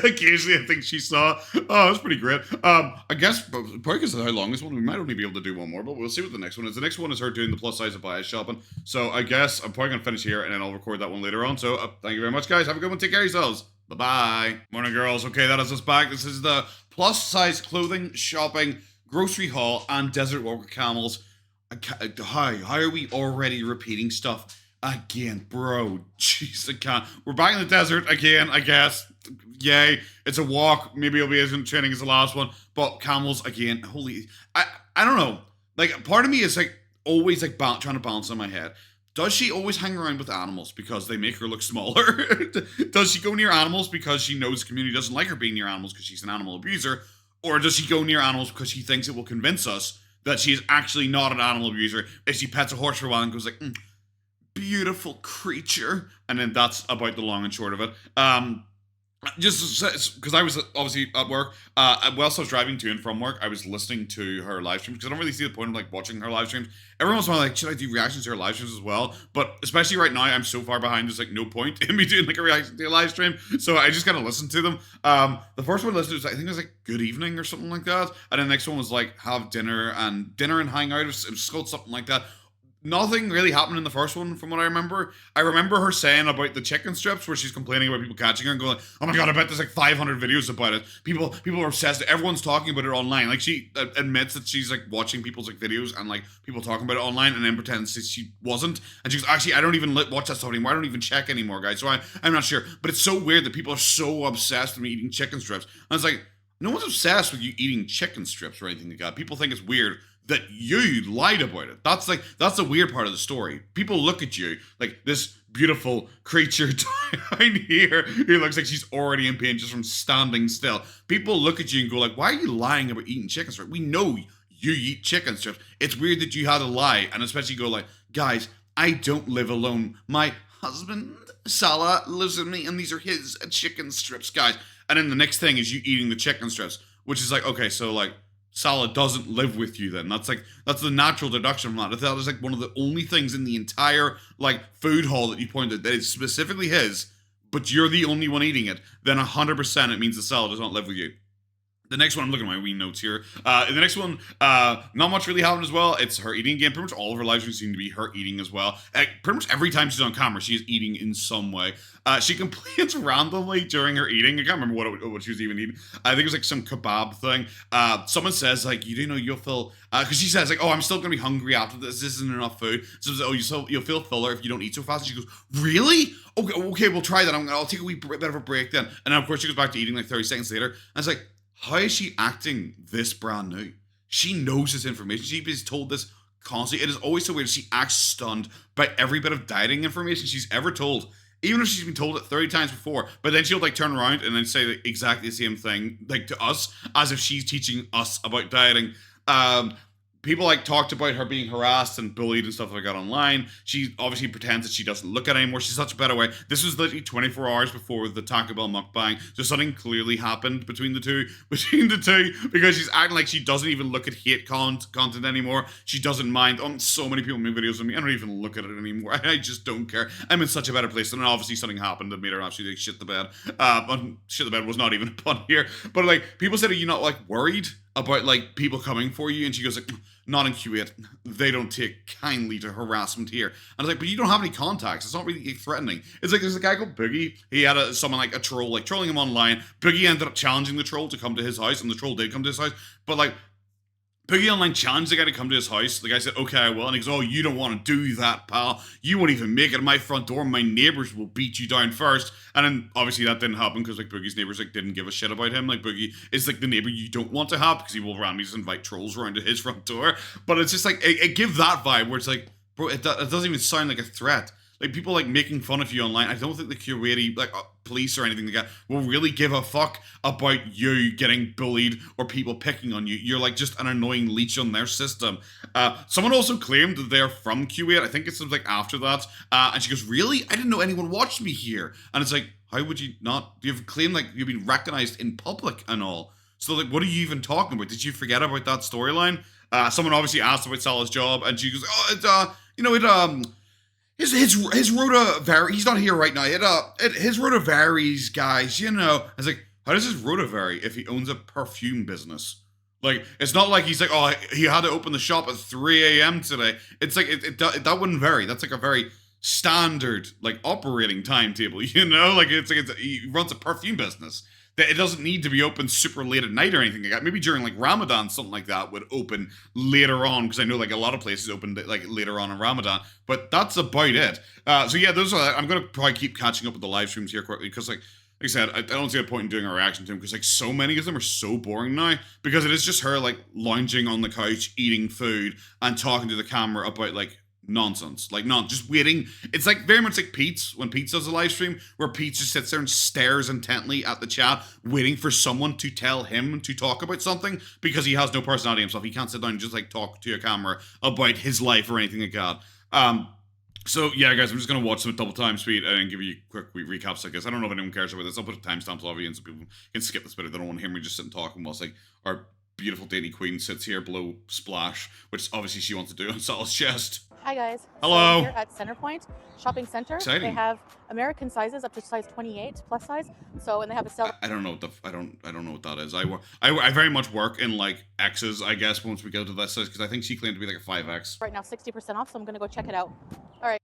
Occasionally, I think she saw. Oh, that's pretty great. I guess probably because of how long this one, we might only be able to do one more, but we'll see what the next one is. The next one is her doing the plus size of bias shopping. So I guess I'm probably gonna finish here, and then I'll record that one later on. So thank you very much, guys. Have a good one. Take care of yourselves. Bye-bye. Morning, girls. Okay, that is us back. This is the plus size clothing, shopping, grocery haul, and desert walker camels. How are we already repeating stuff again, bro? Jeez, I can't. We're back in the desert again, I guess. Yay. It's a walk. Maybe it'll be as entertaining as the last one. But camels again. Holy. I don't know. Like, part of me is like always like trying to balance in my head. Does she always hang around with animals because they make her look smaller? Does she go near animals because she knows the community doesn't like her being near animals because she's an animal abuser? Or does she go near animals because she thinks it will convince us that she is actually not an animal abuser? If she pets a horse for a while and goes like, beautiful creature. And then that's about the long and short of it. Just because I was obviously at work, whilst I was driving to and from work, I was listening to her live streams because I don't really see the point of like watching her live streams. Every once in a while, like, should I do reactions to her live streams as well? But especially right now, I'm so far behind. There's like no point in me doing like a reaction to a live stream, so I just gotta listen to them. The first one I listened to was, I think it was like good evening or something like that, and then the next one was like have dinner and hang out. It was called something like that. Nothing really happened in the first one from what I remember. I remember her saying about the chicken strips where she's complaining about people catching her and going, oh my god, I bet there's like 500 videos about it. People are obsessed. Everyone's talking about it online. Like she admits that she's like watching people's like videos and like people talking about it online and then pretends she wasn't. And she goes, actually, I don't even watch that stuff anymore. I don't even check anymore, guys. So I'm not sure. But it's so weird that people are so obsessed with me eating chicken strips. And it's like, no one's obsessed with you eating chicken strips or anything like that. People think it's weird that you lied about it. That's the weird part of the story. People look at you like this beautiful creature down here who looks like she's already in pain just from standing still. People look at you and go like, why are you lying about eating chicken strips? We know you eat chicken strips. It's weird that you had to lie, and especially go like, guys, I don't live alone. My husband, Salah, lives with me, and these are his chicken strips, guys. And then the next thing is you eating the chicken strips, which is like, okay, so like, Salah doesn't live with you then. That's the natural deduction from that. That is like one of the only things in the entire like food hall that you pointed that is specifically his, but you're the only one eating it, then 100% it means that Salah does not live with you. The next one, I'm looking at my wee notes here. The next one, not much really happened as well. It's her eating again. Pretty much all of her live streams seem to be her eating as well. Pretty much every time she's on camera, she is eating in some way. She complains randomly during her eating. I can't remember what she was even eating. I think it was like some kebab thing. Someone says like, you do know you'll feel, because she says like, oh, I'm still gonna be hungry after this. This isn't enough food. So oh, you'll feel fuller if you don't eat so fast. And she goes, really? Okay, we'll try that. I'll take a wee bit of a break then. And then of course she goes back to eating like 30 seconds later. And it's like, how is she acting this brand new? She knows this information. She is told this constantly. It is always so weird. She acts stunned by every bit of dieting information she's ever told. Even if she's been told it 30 times before. But then she'll like turn around and then say like, exactly the same thing like to us as if she's teaching us about dieting. People like talked about her being harassed and bullied and stuff like that online. She obviously pretends that she doesn't look at it anymore. She's such a better way. This was literally 24 hours before the Taco Bell mukbang. So something clearly happened between the two because she's acting like she doesn't even look at hate content anymore. She doesn't mind. So many people make videos of me. I don't even look at it anymore. I just don't care. I'm in such a better place. And obviously something happened that made her absolutely like, shit the bed. Shit the bed was not even a pun here. But like people said, are you not like worried about like people coming for you? And she goes like, not in Kuwait. They don't take kindly to harassment here. And I was like, but you don't have any contacts. It's not really threatening. It's like there's a guy called Boogie. He had someone like a troll, like trolling him online. Boogie ended up challenging the troll to come to his house, and the troll did come to his house. But like, Boogie Online challenged the guy to come to his house. The guy said, okay, I will. And he goes, oh, you don't want to do that, pal. You won't even make it at my front door. My neighbors will beat you down first. And then, obviously, that didn't happen because, like, Boogie's neighbors, like, didn't give a shit about him. Like, Boogie is, like, the neighbor you don't want to have because he will randomly just invite trolls around to his front door. But it's just, like, it gives that vibe where it's like, bro, it doesn't even sound like a threat. Like, people, like, making fun of you online. I don't think the Kuwaiti, like, police or anything like that will really give a fuck about you getting bullied or people picking on you. You're, like, just an annoying leech on their system. Someone also claimed that they're from Kuwait. I think it's, like, after that. And she goes, really? I didn't know anyone watched me here. And it's like, how would you not? You've claimed, like, you've been recognized in public and all. So, like, what are you even talking about? Did you forget about that storyline? Someone obviously asked about Salah's job, and she goes, oh, His rota vary. He's not here right now. His rota varies, guys. You know, I was like, how does his rota vary if he owns a perfume business? Like, it's not like he's like, oh, he had to open the shop at 3 a.m. today. It's like that wouldn't vary. That's like a very standard like operating timetable. You know, like he runs a perfume business. That it doesn't need to be open super late at night or anything like that. Maybe during like Ramadan, something like that would open later on, because I know like a lot of places open like later on in Ramadan. But that's about it. So yeah, those are. I'm gonna probably keep catching up with the live streams here quickly, because like I said, I don't see a point in doing a reaction to them, because like so many of them are so boring now, because it is just her like lounging on the couch, eating food, and talking to the camera about like nonsense, like just waiting. It's like very much like Pete's, when Pete does a live stream, where Pete just sits there and stares intently at the chat, waiting for someone to tell him to talk about something, because he has no personality himself. He can't sit down and just like talk to a camera about his life or anything like that. So yeah, guys, I'm just gonna watch them at double time speed and give you quick recaps, I guess. I don't know if anyone cares about this. I'll put timestamps obviously, so people can skip this bit if they don't want to hear me just sit and talk, whilst like our beautiful dainty queen sits here below Splash, which obviously she wants to do on Salah's chest. Hi guys. Hello. So here at Centerpoint Shopping Center, Exciting. They have American sizes up to size 28 plus size. So, and they have a sale. I don't know what I don't know what that is. I very much work in like X's, I guess, once we get to that size, because I think she claimed to be like a 5X. Right now, 60% off. So I'm gonna go check it out. All right.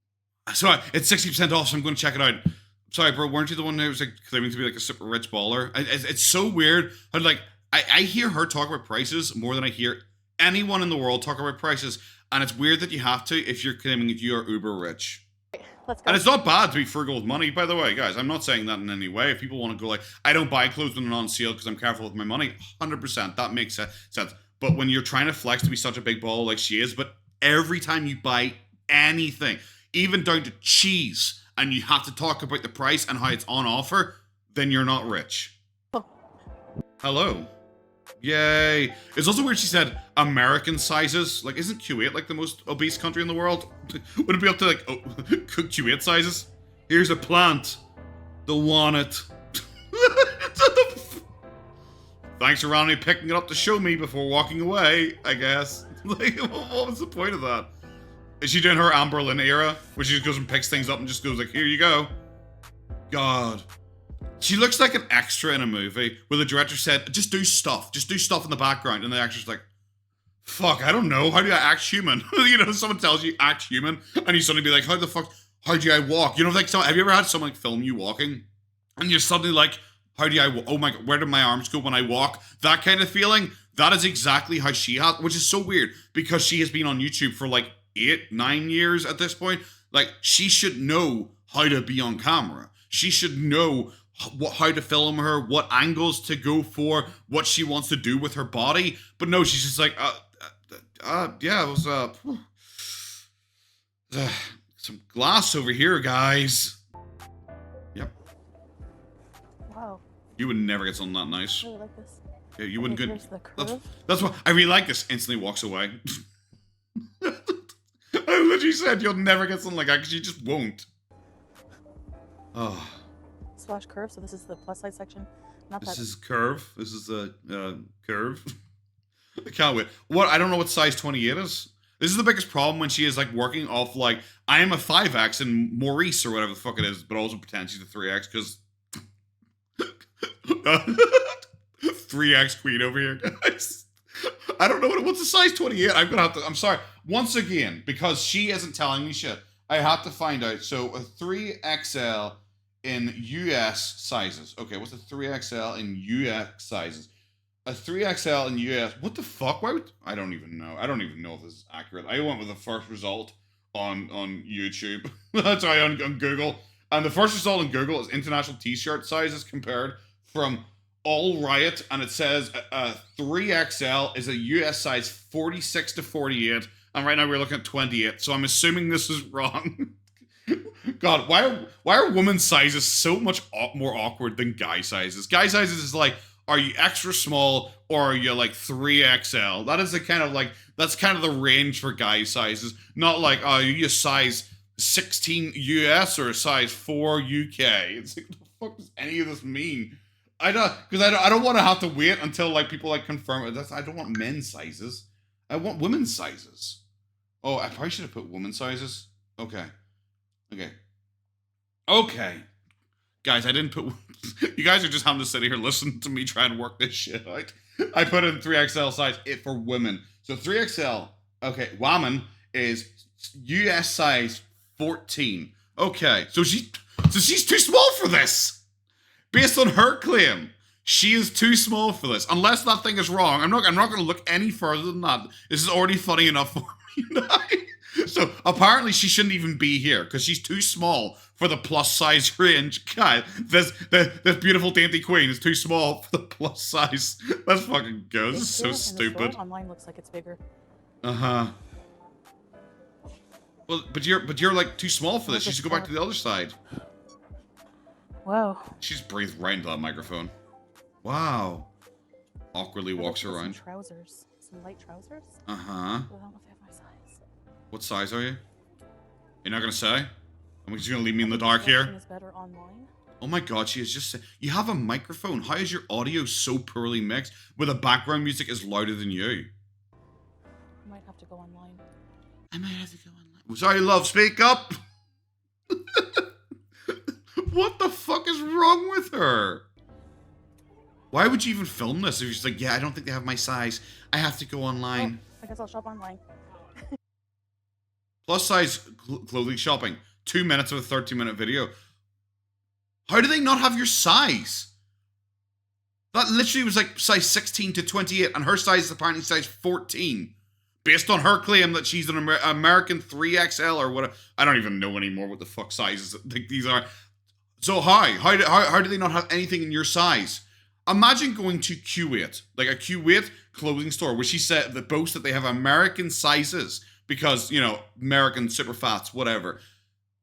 So it's 60% off, so I'm going to check it out. Sorry, bro, weren't you the one who was like claiming to be like a super rich baller? It's so weird how like I hear her talk about prices more than I hear anyone in the world talk about prices, and it's weird that you have to if you're claiming that you are uber rich. Let's go. And it's not bad to be frugal with money, by the way, guys. I'm not saying that in any way. If people want to go like, I don't buy clothes when they're on sale because I'm careful with my money, 100%, that makes sense. But when you're trying to flex to be such a big baller like she is, but every time you buy anything, even down to cheese, and you have to talk about the price and how it's on offer, then you're not rich. Oh. Hello. Yay. It's also weird she said American sizes. Like, isn't Kuwait like the most obese country in the world? Would it be up to like Kuwait sizes? Here's a plant. Don't want it. Thanks for randomly picking it up to show me before walking away, I guess. Like, what was the point of that? Is she doing her Amber Lynn era, where she just goes and picks things up and just goes like, here you go. God. She looks like an extra in a movie where the director said, just do stuff in the background. And the actor's like, fuck, I don't know. How do I act human? You know, someone tells you act human, and you suddenly be like, how do I walk? You know, like, have you ever had someone like film you walking? And you're suddenly like, how do I, oh my God, where do my arms go when I walk? That kind of feeling. That is exactly how she has, which is so weird, because she has been on YouTube for like 8-9 years at this point. Like, she should know how to be on camera. She should know how to film her, what angles to go for, what she wants to do with her body. But no, she's just like, yeah, it was some glass over here, guys. Yep. Wow. You would never get something that nice. I really like this. Yeah, you wouldn't Here's the curve. That's what I really like. This instantly walks away. I literally said you'll never get something like that because you just won't. Oh. Slash curve. So this is the plus size section. This is curve. This is the curve. I can't wait. What? I don't know what size 28 is. This is the biggest problem when she is like working off like, I am a 5X and Maurice or whatever the fuck it is, but also pretend she's a 3X because 3X queen over here, guys. I don't know what's a size 28. I'm gonna have to. I'm sorry. Once again, because she isn't telling me shit, I have to find out. So a 3XL in US sizes. Okay, what's a 3XL in US sizes? A 3XL in US. What the fuck? Why would I don't even know. I don't even know if this is accurate. I went with the first result on YouTube. Sorry, on Google. And the first result on Google is international t-shirt sizes compared from All Riot, and it says 3XL is a US size 46 to 48, and right now we're looking at 28, so I'm assuming this is wrong. God, why are women's sizes so much more awkward than guy sizes? Guy sizes is like, are you extra small or are you like 3XL? That is the kind of like, that's kind of the range for guy sizes, not like, oh, you size 16 US or a size 4 UK. It's like, what the fuck does any of this mean? I don't want to have to wait until like people like confirm it. I don't want men's sizes. I want women's sizes. Oh, I probably should have put women's sizes. Okay. Okay. Okay. Guys, I didn't put... You guys are just having to sit here listen to me try and work this shit out. I put in 3XL size for women. So 3XL, okay, woman is US size 14. Okay, so she's too small for this. Based on her claim, she is too small for this. Unless that thing is wrong, I'm not going to look any further than that. This is already funny enough for me now. So apparently she shouldn't even be here because she's too small for the plus size range. God, this beautiful dainty queen is too small for the plus size. Let's fucking go. This is so stupid. Online looks like it's bigger. Well, but you're like too small for this. You should go back to the other side. Whoa. She just breathed right into that microphone. Wow. Awkwardly walks around. Some trousers. Some light trousers? Uh-huh. I don't know if they have my size. What size are you? You're not gonna say? I'm just gonna leave me in the dark here. Is better online. Oh my god, she is just... You have a microphone. How is your audio so poorly mixed where the background music is louder than you? I might have to go online. I might have to go online. Sorry, love, speak up! What the fuck is wrong with her? Why would you even film this if you're just like, yeah, I don't think they have my size. I have to go online. Oh, I guess I'll shop online. Plus size clothing shopping. 2 minutes of a 30-minute video. How do they not have your size? That literally was like size 16 to 28, and her size is apparently size 14. Based on her claim that she's an American 3XL or whatever. I don't even know anymore what the fuck sizes these are. So how do they not have anything in your size? Imagine going to Kuwait, like a Kuwait clothing store, where she said that boasts that they have American sizes because, you know, American super fats, whatever.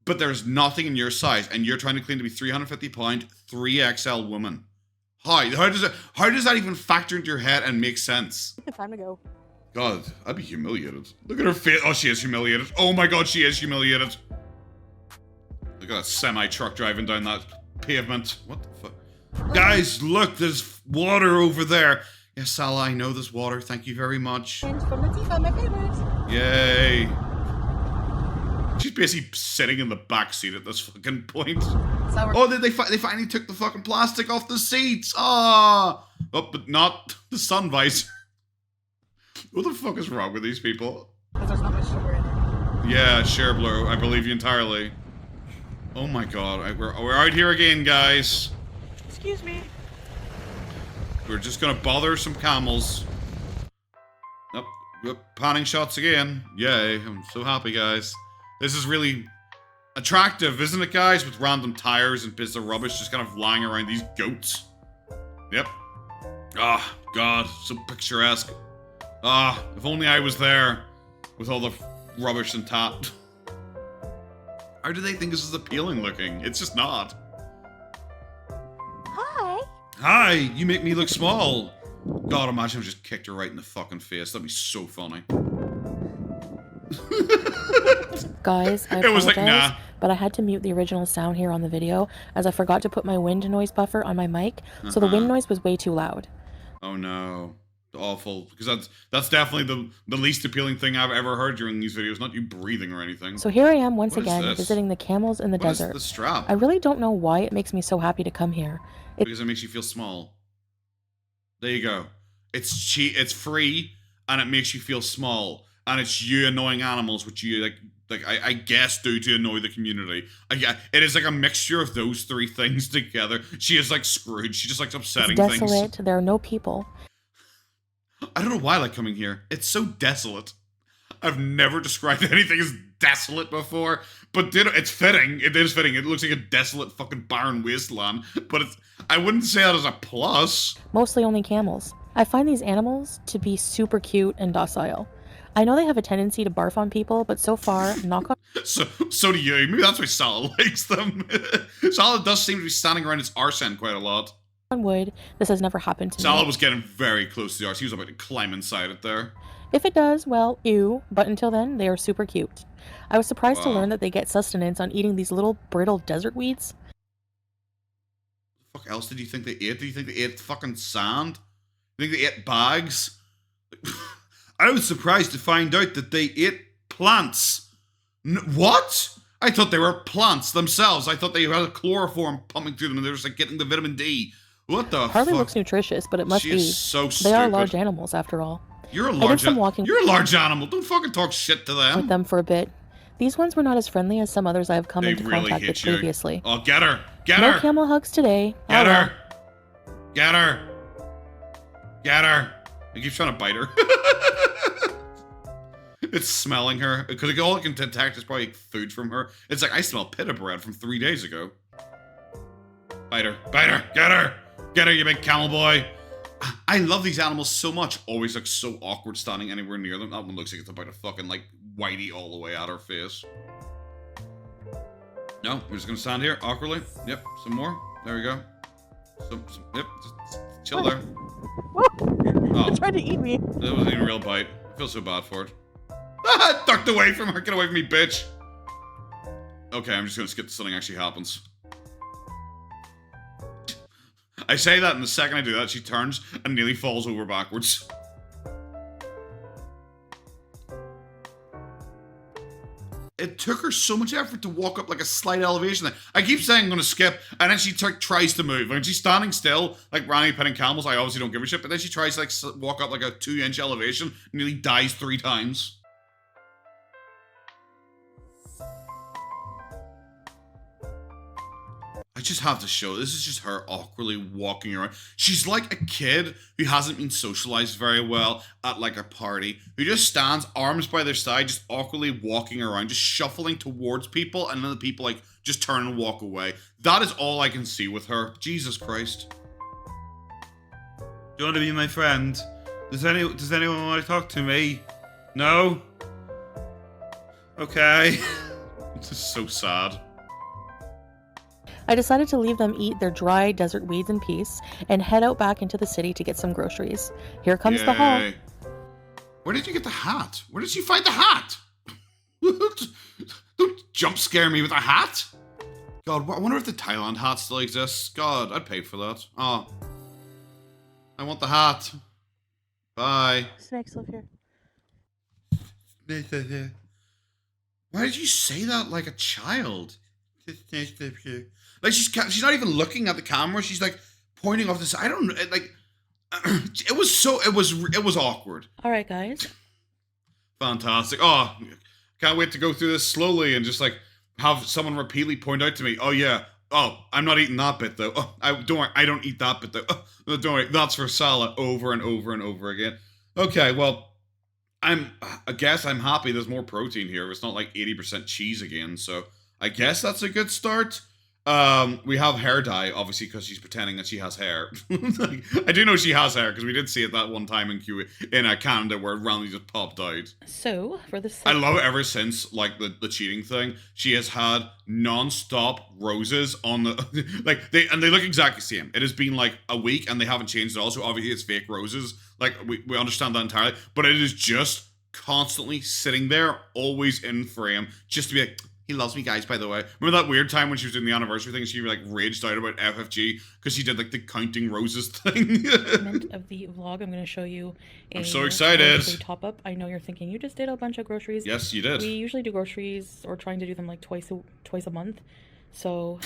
But there's nothing in your size, and you're trying to claim to be 350 pound 3XL woman. How does that even factor into your head and make sense? Time to go. God, I'd be humiliated. Look at her face. Oh, she is humiliated. Oh my god, she is humiliated. Look at that semi-truck driving down that pavement. What the fuck? Guys, look, there's water over there. Yes, Salah, I know there's water. Thank you very much. And from the Tifa, my favorite. Yay. She's basically sitting in the back seat at this fucking point. Oh, they finally took the fucking plastic off the seats. Ah. Oh, but not the sun visor. What the fuck is wrong with these people? Because there's not much sugar in it. Yeah, sure, Blue. I believe you entirely. Oh my god, we're out here again, guys. Excuse me. We're just gonna bother some camels. Nope, panning shots again. Yay, I'm so happy, guys. This is really attractive, isn't it, guys? With random tires and bits of rubbish just kind of lying around these goats. Yep. Ah, god, so picturesque. Ah, if only I was there with all the rubbish and tat. How do they think this is appealing looking? It's just not. Hi. Hi, you make me look small. God, imagine if I just kicked her right in the fucking face. That'd be so funny. Guys, I apologize, it was like, nah. but I had to mute the original sound here on the video as I forgot to put my wind noise buffer on my mic, so the wind noise was way too loud. Oh no. Awful, because that's definitely the least appealing thing I've ever heard during these videos, not you breathing or anything. So here I am once again visiting the camels in the desert. What is the strap? I really don't know why it makes me so happy to come here. Because it makes you feel small. There you go. It's cheap, it's free, and it makes you feel small. And it's you annoying animals, which you I guess do to annoy the community. It is like a mixture of those three things together. She is like Scrooge. She just likes upsetting it's things. Desolate. There are no people. I don't know why I like coming here. It's so desolate. I've never described anything as desolate before, but it's fitting. It is fitting. It looks like a desolate fucking barren wasteland, but I wouldn't say that as a plus. Mostly only camels. I find these animals to be super cute and docile. I know they have a tendency to barf on people, but so far, knock on... So do you. Maybe that's why Salah likes them. Salah does seem to be standing around his arse end quite a lot. On wood, this has never happened to me. Salah was getting very close to the arse. He was about to climb inside it there. If it does, well, ew. But until then, they are super cute. I was surprised to learn that they get sustenance on eating these little brittle desert weeds. What the fuck else did you think they ate? Did you think they ate fucking sand? You think they ate bags? I was surprised to find out that they ate plants. What? I thought they were plants themselves. I thought they had a chloroform pumping through them and they were just like getting the vitamin D. What the Hardly fuck? looks nutritious, but it must She be. is so They stupid. are large animals, after all. You're a I did large some walking You're a large animal. Don't fucking talk shit to them. with them for a bit. These ones were not as friendly as some others I have come They into really contact hit with you. previously. Oh, get her. Get No her. camel hugs today. Get Oh, her. Get her. Get her. I keep trying to bite her. It's smelling her. Because all it can detect is probably food from her. It's like, I smell pita bread from 3 days ago. Bite her. Bite her. Get her. Get her, you big camel boy. I love these animals so much. Always looks so awkward standing anywhere near them. That one looks like it's about to fucking, like, whitey all the way at her face. No, we're just gonna stand here awkwardly. Yep, some more. There we go. Yep, just chill there. Whoa! Oh, It tried to eat me. that wasn't even a real bite. I feel so bad for it. Ah, ducked away from her. Get away from me, bitch. Okay, I'm just gonna skip till something actually happens. I say that, and the second I do that, she turns and nearly falls over backwards. It took her so much effort to walk up like a slight elevation there. I keep saying I'm going to skip, and then she tries to move. When she's standing still, like Randy petting camels, I obviously don't give a shit, but then she tries to like walk up like a 2-inch elevation, nearly dies 3 times. I just have to show, this is just her awkwardly walking around. She's like a kid who hasn't been socialized very well at like a party, who just stands, arms by their side, just awkwardly walking around, just shuffling towards people, and then the people like just turn and walk away. That is all I can see with her. Jesus Christ. Do you want to be my friend? Does anyone want to talk to me? No? Okay. This is so sad. I decided to leave them eat their dry desert weeds in peace and head out back into the city to get some groceries. Here comes the haul. Yay. Where did you get the hat? Where did she find the hat? Don't jump scare me with a hat. God, I wonder if the Thailand hat still exists. God, I'd pay for that. Oh. I want the hat. Bye. Snakes live here. Why did you say that like a child? Like she's not even looking at the camera. She's like pointing off this. I don't know. Like it was awkward. All right, guys. Fantastic. Oh, can't wait to go through this slowly and just like have someone repeatedly point out to me. Oh yeah. Oh, I'm not eating that bit though. Oh, don't worry. I don't eat that bit though. Oh, don't worry. That's for Salah over and over and over again. Okay. Well, I guess I'm happy. There's more protein here. It's not like 80% cheese again. So I guess that's a good start. We have hair dye, obviously, because she's pretending that she has hair. Like, I do know she has hair, because we did see it that one time in Canada where it randomly just popped out. So, for this... I love it ever since, like, the cheating thing. She has had non-stop roses on the... like, they look exactly the same. It has been, like, a week, and they haven't changed at all, so obviously it's fake roses. Like, we understand that entirely. But it is just constantly sitting there, always in frame, just to be like... He loves me, guys, by the way. Remember that weird time when she was doing the anniversary thing? She, like, raged out about FFG because she did, like, the counting roses thing. Of the vlog, I'm going to show you I'm so excited. Top up. I know you're thinking, you just did a bunch of groceries. Yes, you did. We usually do groceries, or trying to do them, like, twice a month. So...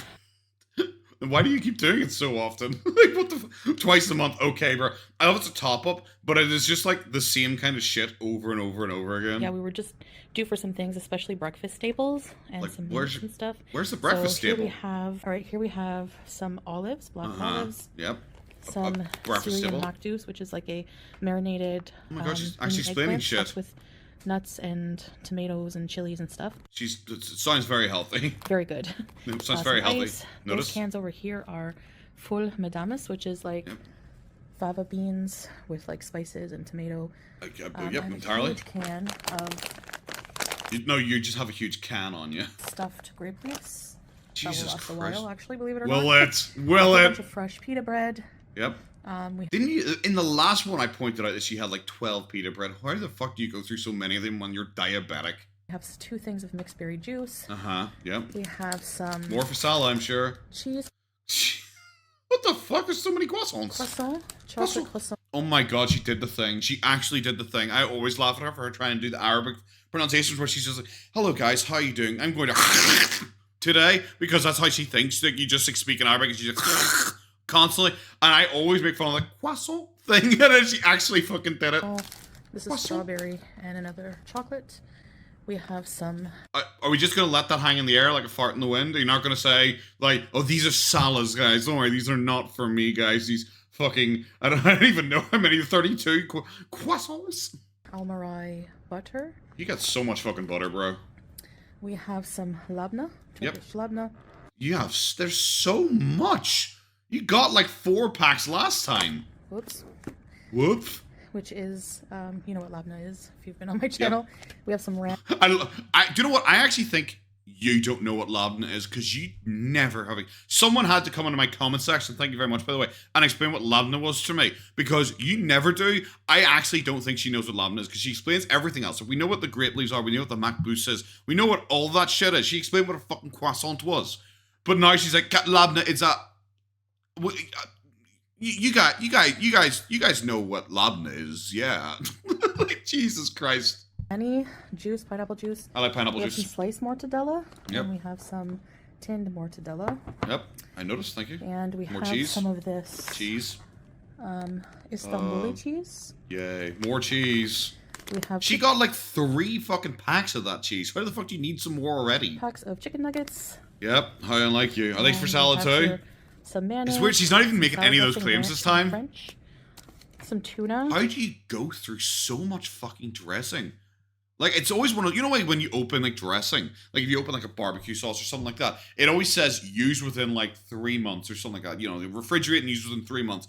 Why do you keep doing it so often? Like, what the twice a month? Okay, bro. I know it's a top up, but it is just like the same kind of shit over and over and over again. Yeah, we were just due for some things, especially breakfast staples and like, some meats and stuff. Where's the breakfast staple? Here we have some olives, black olives. Yep. Some Syrian macdous, which is like a marinated. Oh my gosh, she's actually explaining shit. With nuts and tomatoes and chilies and stuff. It sounds very healthy. Very good. It sounds very healthy. Those cans over here are full medames, which is like fava beans with like spices and tomato. Yep, entirely. A huge can of... You just have a huge can on you. Stuffed grape leaves. Jesus Christ. Christ. A while, actually, believe it or not. Will it? A bunch of fresh pita bread. Yep. Didn't you, in the last one I pointed out that she had like 12 pita bread. Why the fuck do you go through so many of them when you're diabetic? We have 2 things of mixed berry juice. Yep. We have some... More for Salah, I'm sure. Cheese. What the fuck? There's so many croissants. Chocolate croissant. Oh my god, she did the thing. She actually did the thing. I always laugh at her for her trying to do the Arabic pronunciations where she's just like, hello guys, how you doing? I'm going to today, because that's how she thinks. Like, you just like, speak in Arabic and she just constantly. And I always make fun of the croissant thing, and then she actually fucking did it. This is strawberry and another chocolate. We have some... Are we just going to let that hang in the air like a fart in the wind? Are you not going to say, like, oh, these are Salah's, guys. Don't worry, these are not for me, guys. These fucking... I don't even know how many. 32 croissants? Almarai butter. You got so much fucking butter, bro. We have some labna. Turkish labna. You have... There's so much. You got, like, 4 packs last time. Whoops. Whoop. Which is, you know what labna is, if you've been on my channel. We have some ram. Do you know what? I actually think you don't know what labna is, because you never have. Someone had to come into my comment section, thank you very much, by the way, and explain what labna was to me, because you never do. I actually don't think she knows what labna is, because she explains everything else. So we know what the grape leaves are, we know what the macboose is, we know what all that shit is. She explained what a fucking croissant was. But now she's like, labna, it's a... You guys know what labna is, yeah. Like, Jesus Christ. Any juice, pineapple juice. I like pineapple we juice. We have some sliced mortadella. Yep. And we have some tinned mortadella. Yep, I noticed, thank you. And we more have cheese. some of this. Cheese. Istanbuli cheese. Yay, more cheese. We have... She got like 3 fucking packs of that cheese. Why the fuck do you need some more already? Packs of chicken nuggets. Yep, how unlike you. Are they for salad too? Some mayonnaise. It's weird, she's not even making any of those claims this time. French. Some tuna. How do you go through so much fucking dressing? Like, it's always one of, you know, like when you open like dressing, like if you open like a barbecue sauce or something like that, it always says use within like 3 months or something like that. You know, refrigerate and use within 3 months.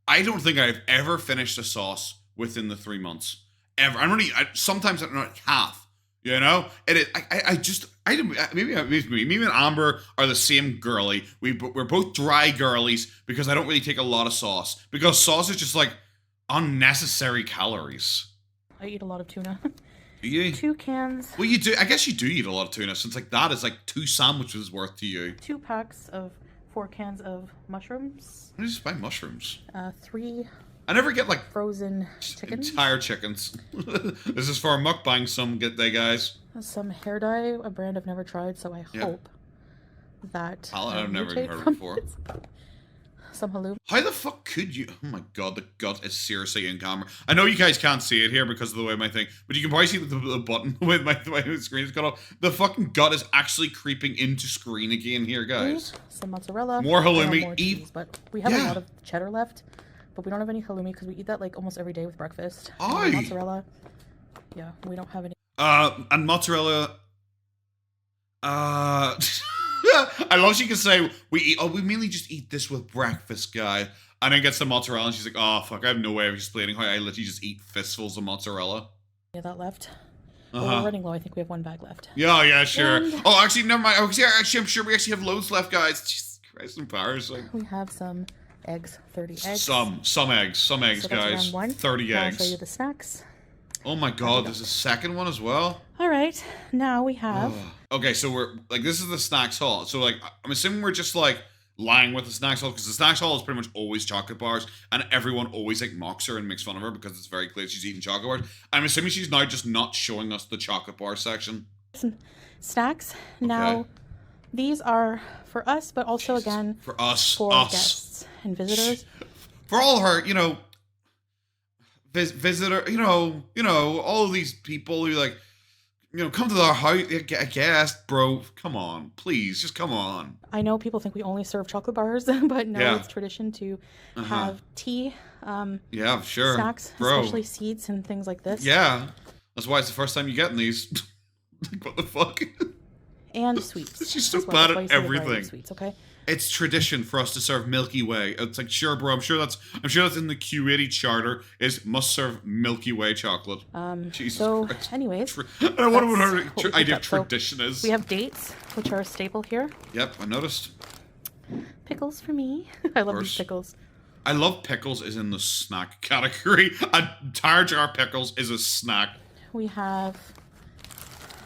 I don't think I've ever finished a sauce within the 3 months. Ever. Sometimes I'm not half. You know, maybe me and Amber are the same girly. We're both dry girlies because I don't really take a lot of sauce, because sauce is just like unnecessary calories. I eat a lot of tuna. Do you? 2 cans. Well, you do. I guess you do eat a lot of tuna, since like that is like 2 sandwiches worth to you. 2 packs of 4 cans of mushrooms. I just buy mushrooms. 3. I never get like frozen chickens. Entire chickens. This is for a mukbang some good day, guys. Some hair dye, a brand I've never tried, so I hope that I've never even heard of before. Some halloumi. How the fuck could you? Oh my god, the gut is seriously in camera. I know you guys can't see it here because of the way my thing, but you can probably see the button with the way the screen is cut off. The fucking gut is actually creeping into screen again here, guys. Some mozzarella. More halloumi. More cheese, but we have a lot of cheddar left. But we don't have any halloumi because we eat that like almost every day with breakfast. Mozzarella. Yeah, we don't have any. And mozzarella. I love she can say we mainly just eat this with breakfast, guy. And then gets the mozzarella and she's like, oh fuck, I have no way of explaining how I literally just eat fistfuls of mozzarella. Yeah, that left. Well, we're running low. I think we have 1 bag left. Yeah, sure. And actually, never mind. Actually, I'm sure we actually have loads left, guys. Jesus Christ, embarrassing. We have some eggs, 30 eggs. Some eggs, so guys. 30 eggs. I'll show you the snacks. Oh my god, there's a second one as well. All right, now we have. Okay, so we're like, this is the snacks hall. So like, I'm assuming we're just like lying with the snacks hall, because the snacks hall is pretty much always chocolate bars, and everyone always like mocks her and makes fun of her because it's very clear she's eating chocolate bars. I'm assuming she's now just not showing us the chocolate bar section. Some snacks. Now, these are for us, but also again for us, for guests and visitors. For all her, you know, visitor, you know, all of these people who like, you know, come to our house. I guess, bro, come on, please, just come on. I know people think we only serve chocolate bars, but no, it's tradition to have tea. Yeah, sure. Snacks, especially seeds and things like this. Yeah, that's why it's the first time you're getting these. Like, what the fuck? And sweets. She's so bad at everything. Sweets, okay. It's tradition for us to serve Milky Way. It's like, sure, bro. I'm sure that's in the Q80 charter. Is must serve Milky Way chocolate. Jesus Christ. Anyways, I don't know what her idea of tradition is. We have dates, which are a staple here. Yep, I noticed. Pickles for me. I love these pickles. I love pickles is in the snack category. A entire jar of pickles is a snack. We have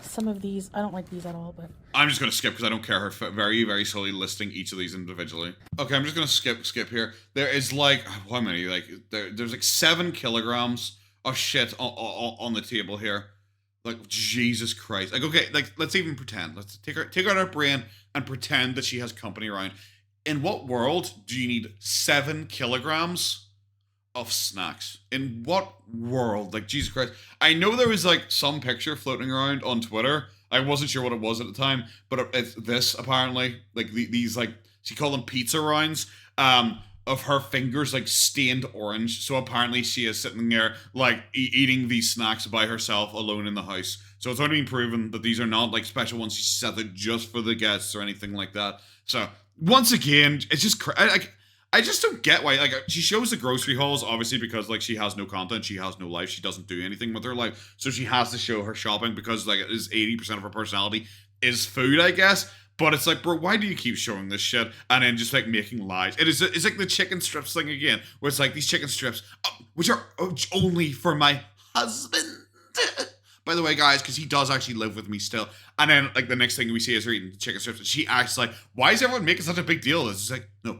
some of these. I don't like these at all, but I'm just going to skip because I don't care her very, very slowly listing each of these individually. Okay, I'm just going to skip here. There is like, how many? Like, there's like 7 kilograms of shit on the table here. Like, Jesus Christ. Like, okay, like, let's even pretend. Let's take out our brain and pretend that she has company around. In what world do you need 7 kilograms of snacks? In what world? Like, Jesus Christ. I know there was, like, some picture floating around on Twitter. I wasn't sure what it was at the time, but it's this, apparently. Like, these, like, she called them pizza rounds, of her fingers, like, stained orange. So apparently she is sitting there, like, eating these snacks by herself, alone in the house. So it's already been proven that these are not, like, special ones she set out just for the guests or anything like that. So, once again, it's just, I just don't get why, like, she shows the grocery hauls, obviously, because, like, she has no content, she has no life, she doesn't do anything with her life, so she has to show her shopping because, like, it is 80% of her personality is food, I guess. But it's like, bro, why do you keep showing this shit and then just, like, making lies? It's like the chicken strips thing again, where it's like, these chicken strips, which are only for my husband. By the way, guys, because he does actually live with me still. And then, like, the next thing we see is her eating chicken strips, and she acts like, why is everyone making such a big deal of this? It's like, no,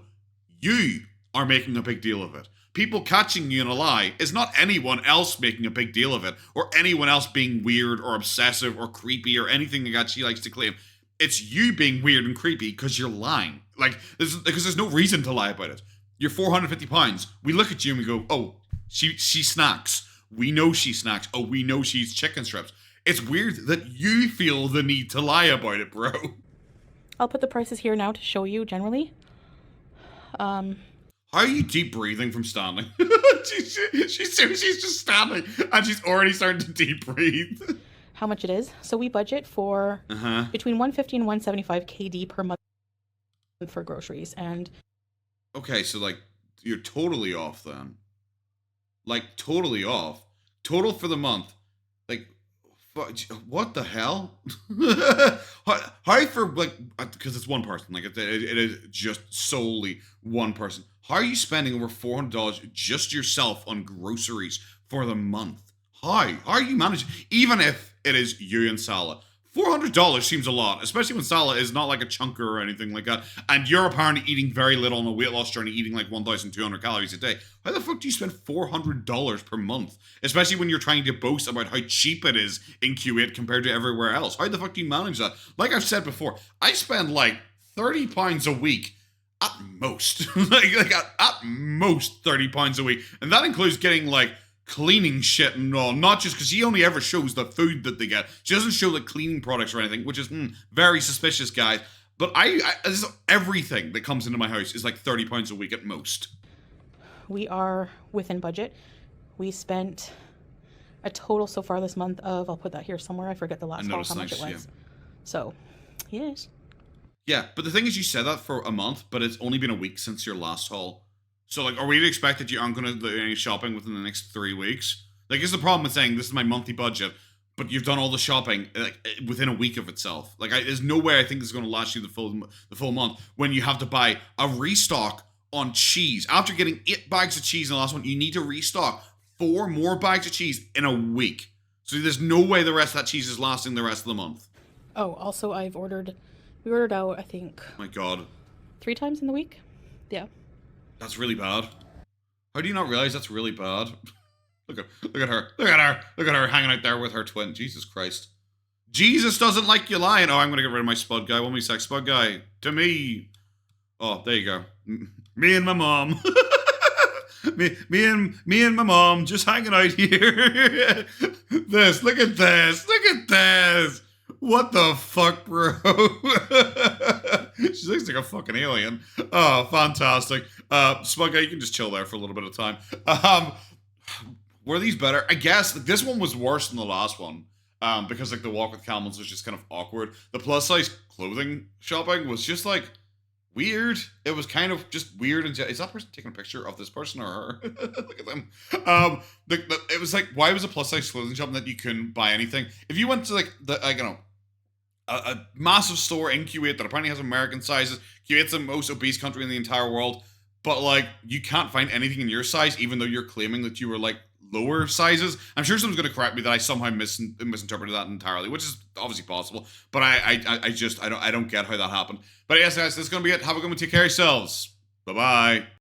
you are making a big deal of it. People catching you in a lie is not anyone else making a big deal of it, or anyone else being weird or obsessive or creepy or anything like that she likes to claim. It's you being weird and creepy because you're lying. Like, because there's no reason to lie about it. You're 450 pounds. We look at you and we go, oh, she snacks. We know she snacks. Oh, we know she's chicken strips. It's weird that you feel the need to lie about it, bro. I'll put the prices here now to show you generally. How are you deep breathing from standing? she's just standing and she's already starting to deep breathe. How much it is. So we budget for between 150 and 175 KD per month for groceries. And okay, so like you're totally off then. Like totally off. Total for the month. Like what the hell? how for like, because it's one person. Like it is just solely one person. How are you spending over $400 just yourself on groceries for the month? How are you managing? Even if it is you and Salah, $400 seems a lot, especially when Salah is not like a chunker or anything like that, and you're apparently eating very little on a weight loss journey, eating like 1,200 calories a day. How the fuck do you spend $400 per month? Especially when you're trying to boast about how cheap it is in Kuwait compared to everywhere else. How the fuck do you manage that? Like I've said before, I spend like £30 a week at most. like at most £30 a week, and that includes getting like cleaning shit and all, not just because she only ever shows the food that they get. She doesn't show the cleaning products or anything, which is very suspicious, guys. But everything that comes into my house is like £30 a week at most. We are within budget. We spent a total so far this month of, I'll put that here somewhere, I forget the last haul, how much it was. Yeah. So, yes. Yeah, but the thing is, you said that for a month, but it's only been a week since your last haul. So, like, are we to expect that you aren't going to do any shopping within the next 3 weeks? Like, is the problem with saying this is my monthly budget, but you've done all the shopping like within a week of itself? Like, there's no way I think this is going to last you the full month when you have to buy a restock on cheese. After getting 8 bags of cheese in the last one, you need to restock 4 more bags of cheese in a week. So there's no way the rest of that cheese is lasting the rest of the month. Oh, also we ordered out, I think. My God. 3 times in the week? Yeah. That's really bad. How do you not realize that's really bad? Look at her hanging out there with her twin. Jesus Christ. Jesus doesn't like you lying. Oh, I'm gonna get rid of my spud guy. 1 me sec spud guy. To me. Oh, there you go. Me and my mom. me and my mom just hanging out here. Look at this. What the fuck, bro? She looks like a fucking alien. Oh, fantastic. Spud guy, you can just chill there for a little bit of time. Were these better? I guess this one was worse than the last one. Because like the walk with camels was just kind of awkward. The plus size clothing shopping was just like weird. It was kind of just weird. And is that person taking a picture of this person or her? Look at them. It was like, why was a plus size clothing shop that you couldn't buy anything? If you went to like a massive store in Kuwait that apparently has American sizes. Kuwait's the most obese country in the entire world, but like you can't find anything in your size, even though you're claiming that you were like lower sizes. I'm sure someone's going to correct me that I somehow misinterpreted that entirely, which is obviously possible. But I just I don't get how that happened. But yes, guys, this is going to be it. Have a good one. Take care of yourselves. Bye bye.